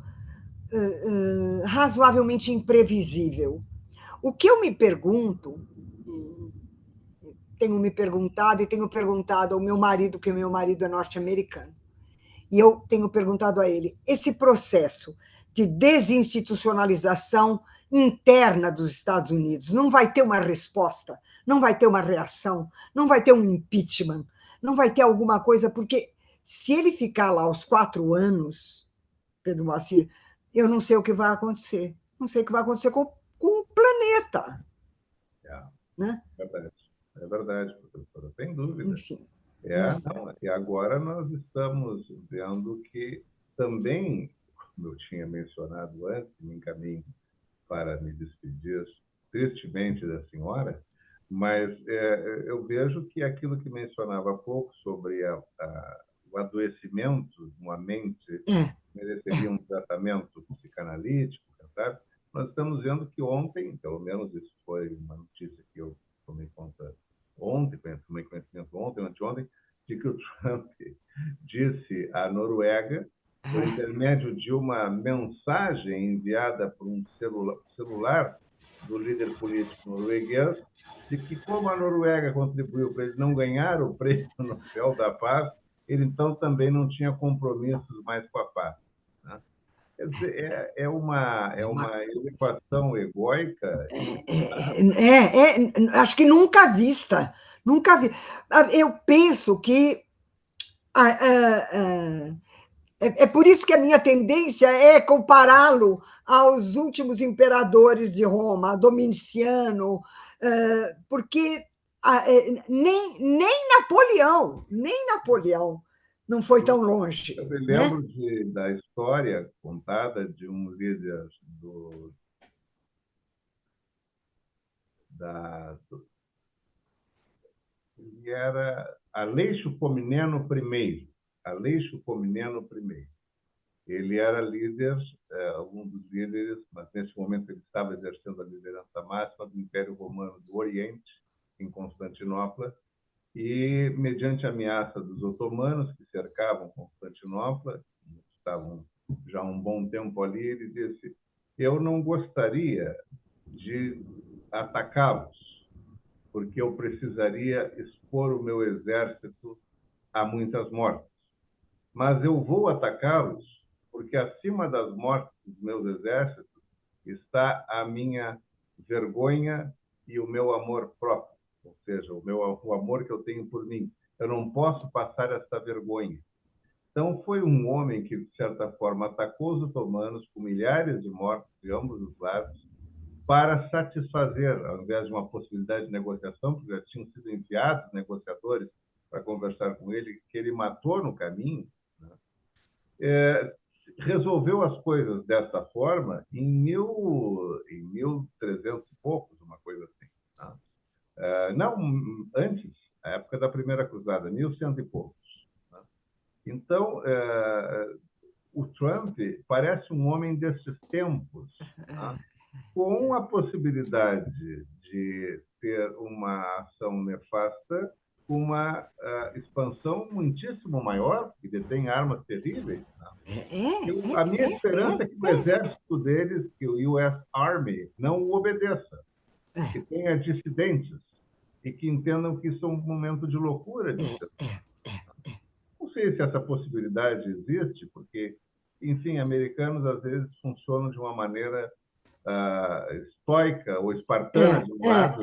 razoavelmente imprevisível. O que eu me pergunto, tenho me perguntado e tenho perguntado ao meu marido, que o meu marido é norte-americano, e eu tenho perguntado a ele, esse processo de desinstitucionalização interna dos Estados Unidos não vai ter uma resposta, não vai ter uma reação, não vai ter um impeachment, não vai ter alguma coisa, porque se ele ficar lá aos 4 anos, Pedro Moacir, eu não sei o que vai acontecer. Não sei o que vai acontecer com o planeta. Né? É verdade, professora, sem dúvida. Enfim. Não, e agora nós estamos vendo que também, como eu tinha mencionado antes, me encaminho para me despedir tristemente da senhora, mas eu vejo que aquilo que mencionava há pouco sobre o adoecimento de uma mente mereceria um tratamento psicanalítico, sabe? Nós estamos vendo que ontem, pelo menos isso foi uma notícia que eu tomei conta ontem, tomei conhecimento ontem, anteontem, de que o Trump disse à Noruega, por intermédio de uma mensagem enviada por um celular do líder político norueguês, de que como a Noruega contribuiu para ele não ganhar o prêmio Nobel da Paz, ele então também não tinha compromissos mais com a paz. Né? Quer dizer, é uma equação egóica. Acho que nunca vista. Nunca vi. Eu penso que é por isso que a minha tendência é compará-lo aos últimos imperadores de Roma, Domiciano, porque nem Napoleão não foi tão longe. Eu me lembro da história contada de um líder Ele era Aleixo Comneno I. Aleixo Comneno I. Ele era líder, um dos líderes, mas nesse momento ele estava exercendo a liderança máxima do Império Romano do Oriente, em Constantinopla, e, mediante a ameaça dos otomanos, que cercavam Constantinopla, estavam já há um bom tempo ali, ele disse: eu não gostaria de atacá-los, porque eu precisaria expor o meu exército a muitas mortes. Mas eu vou atacá-los porque acima das mortes dos meus exércitos está a minha vergonha e o meu amor próprio, ou seja, o amor que eu tenho por mim. Eu não posso passar essa vergonha. Então, foi um homem que, de certa forma, atacou os otomanos com milhares de mortos de ambos os lados para satisfazer, ao invés de uma possibilidade de negociação, porque já tinham sido enviados negociadores para conversar com ele, que ele matou no caminho, né? Resolveu as coisas dessa forma em 1300 e poucos, uma coisa assim. Tá? Não, antes, a época da Primeira Cruzada, 1100 e poucos. Tá? Então, o Trump parece um homem desses tempos, tá? Com a possibilidade de ter uma ação nefasta, uma expansão muitíssimo maior, que detém armas terríveis. Tá? A minha esperança é que o exército deles, que o US Army, não o obedeça, que tenha dissidentes e que entendam que isso é um momento de loucura. Não sei se essa possibilidade existe, porque, enfim, americanos às vezes funcionam de uma maneira estoica ou espartana de um lado,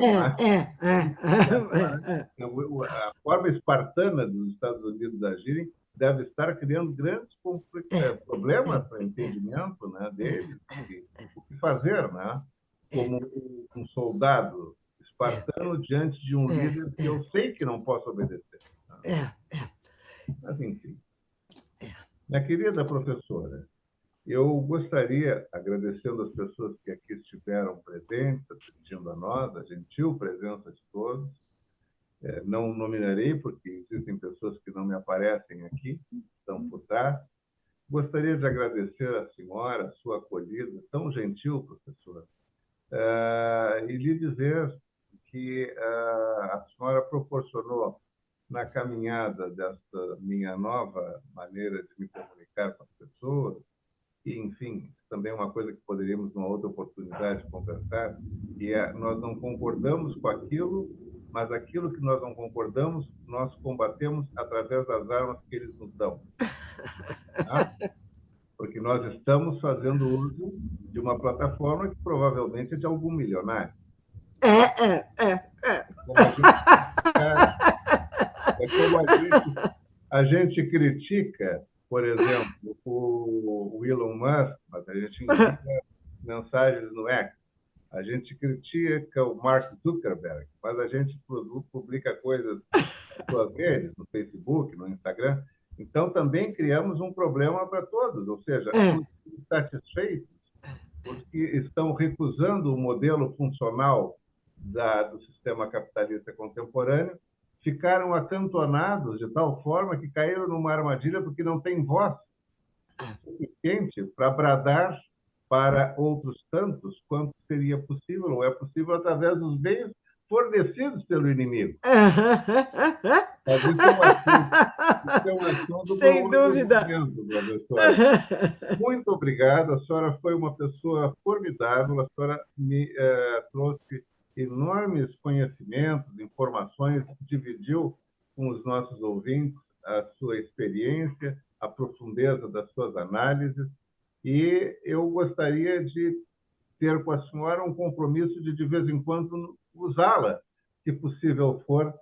a forma espartana dos Estados Unidos agirem deve estar criando grandes problemas para o entendimento, né, deles, o que fazer, né, como um soldado espartano diante de um líder que eu sei que não posso obedecer. Né? Mas, enfim. Minha querida professora, eu gostaria, agradecendo as pessoas que aqui estiveram presentes, assistindo a nós, a gentil presença de todos. Não nominarei, porque existem pessoas que não me aparecem aqui, estão por trás. Gostaria de agradecer à senhora a sua acolhida, tão gentil, professora, e lhe dizer que a senhora proporcionou, na caminhada dessa minha nova maneira de me comunicar com as pessoas, e, enfim, também uma coisa que poderíamos, numa outra oportunidade, conversar, e nós não concordamos com aquilo, mas aquilo que nós não concordamos, nós combatemos através das armas que eles nos dão. Tá? Porque nós estamos fazendo uso de uma plataforma que provavelmente é de algum milionário. Como a gente critica, por exemplo, o Elon Musk, mas a gente envia mensagens no X. A gente critica o Mark Zuckerberg, mas a gente publica coisas nas suas redes, no Facebook, no Instagram. Então, também criamos um problema para todos, ou seja, os insatisfeitos, os que estão recusando o modelo funcional do sistema capitalista contemporâneo, ficaram acantonados de tal forma que caíram numa armadilha porque não tem voz suficiente para bradar para outros tantos quanto seria possível, ou é possível, através dos meios fornecidos pelo inimigo. Mas isso é um assunto sem dúvida. Muito obrigado, a senhora foi uma pessoa formidável, a senhora me trouxe enormes conhecimentos, informações, dividiu com os nossos ouvintes a sua experiência, a profundeza das suas análises, e eu gostaria de ter com a senhora um compromisso de vez em quando, usá-la, se possível for,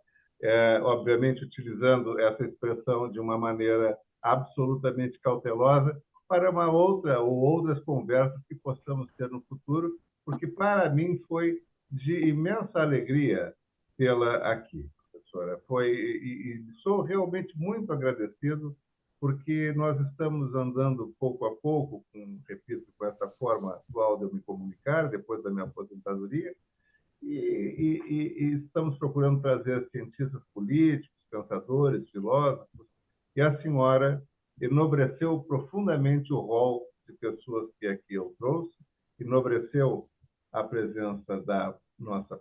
obviamente utilizando essa expressão de uma maneira absolutamente cautelosa, para uma outra ou outras conversas que possamos ter no futuro, porque para mim foi de imensa alegria tê-la aqui, professora. E sou realmente muito agradecido, porque nós estamos andando pouco a pouco, repito, com essa forma atual de eu me comunicar, depois da minha aposentadoria, e estamos procurando trazer cientistas políticos, pensadores, filósofos, e a senhora enobreceu profundamente o rol de pessoas que aqui eu trouxe, enobreceu a presença da nossa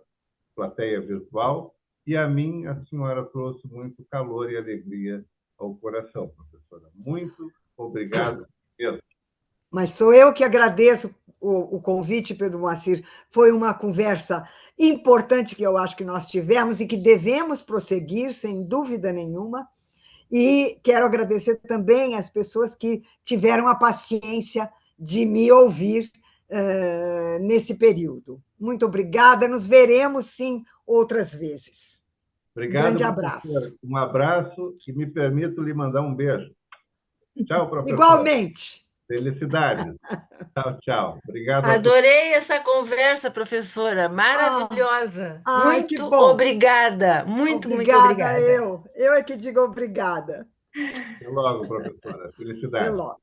plateia virtual, e a mim a senhora trouxe muito calor e alegria ao coração, professora. Muito obrigado mesmo. Mas sou eu que agradeço o convite, Pedro Moacir. Foi uma conversa importante que eu acho que nós tivemos e que devemos prosseguir, sem dúvida nenhuma. E quero agradecer também às pessoas que tiveram a paciência de me ouvir nesse período. Muito obrigada. Nos veremos, sim, outras vezes. Obrigado, grande professora. abraço. Um abraço e me permito lhe mandar um beijo. Tchau, professora. Igualmente. Felicidades. Tchau, tchau. Obrigado a todos. Adorei essa conversa, professora. Maravilhosa. Ai, que Muito bom. obrigada. Muito Obrigada, obrigada. eu. Eu é que digo obrigada. Até logo, professora. Até Felicidades. logo.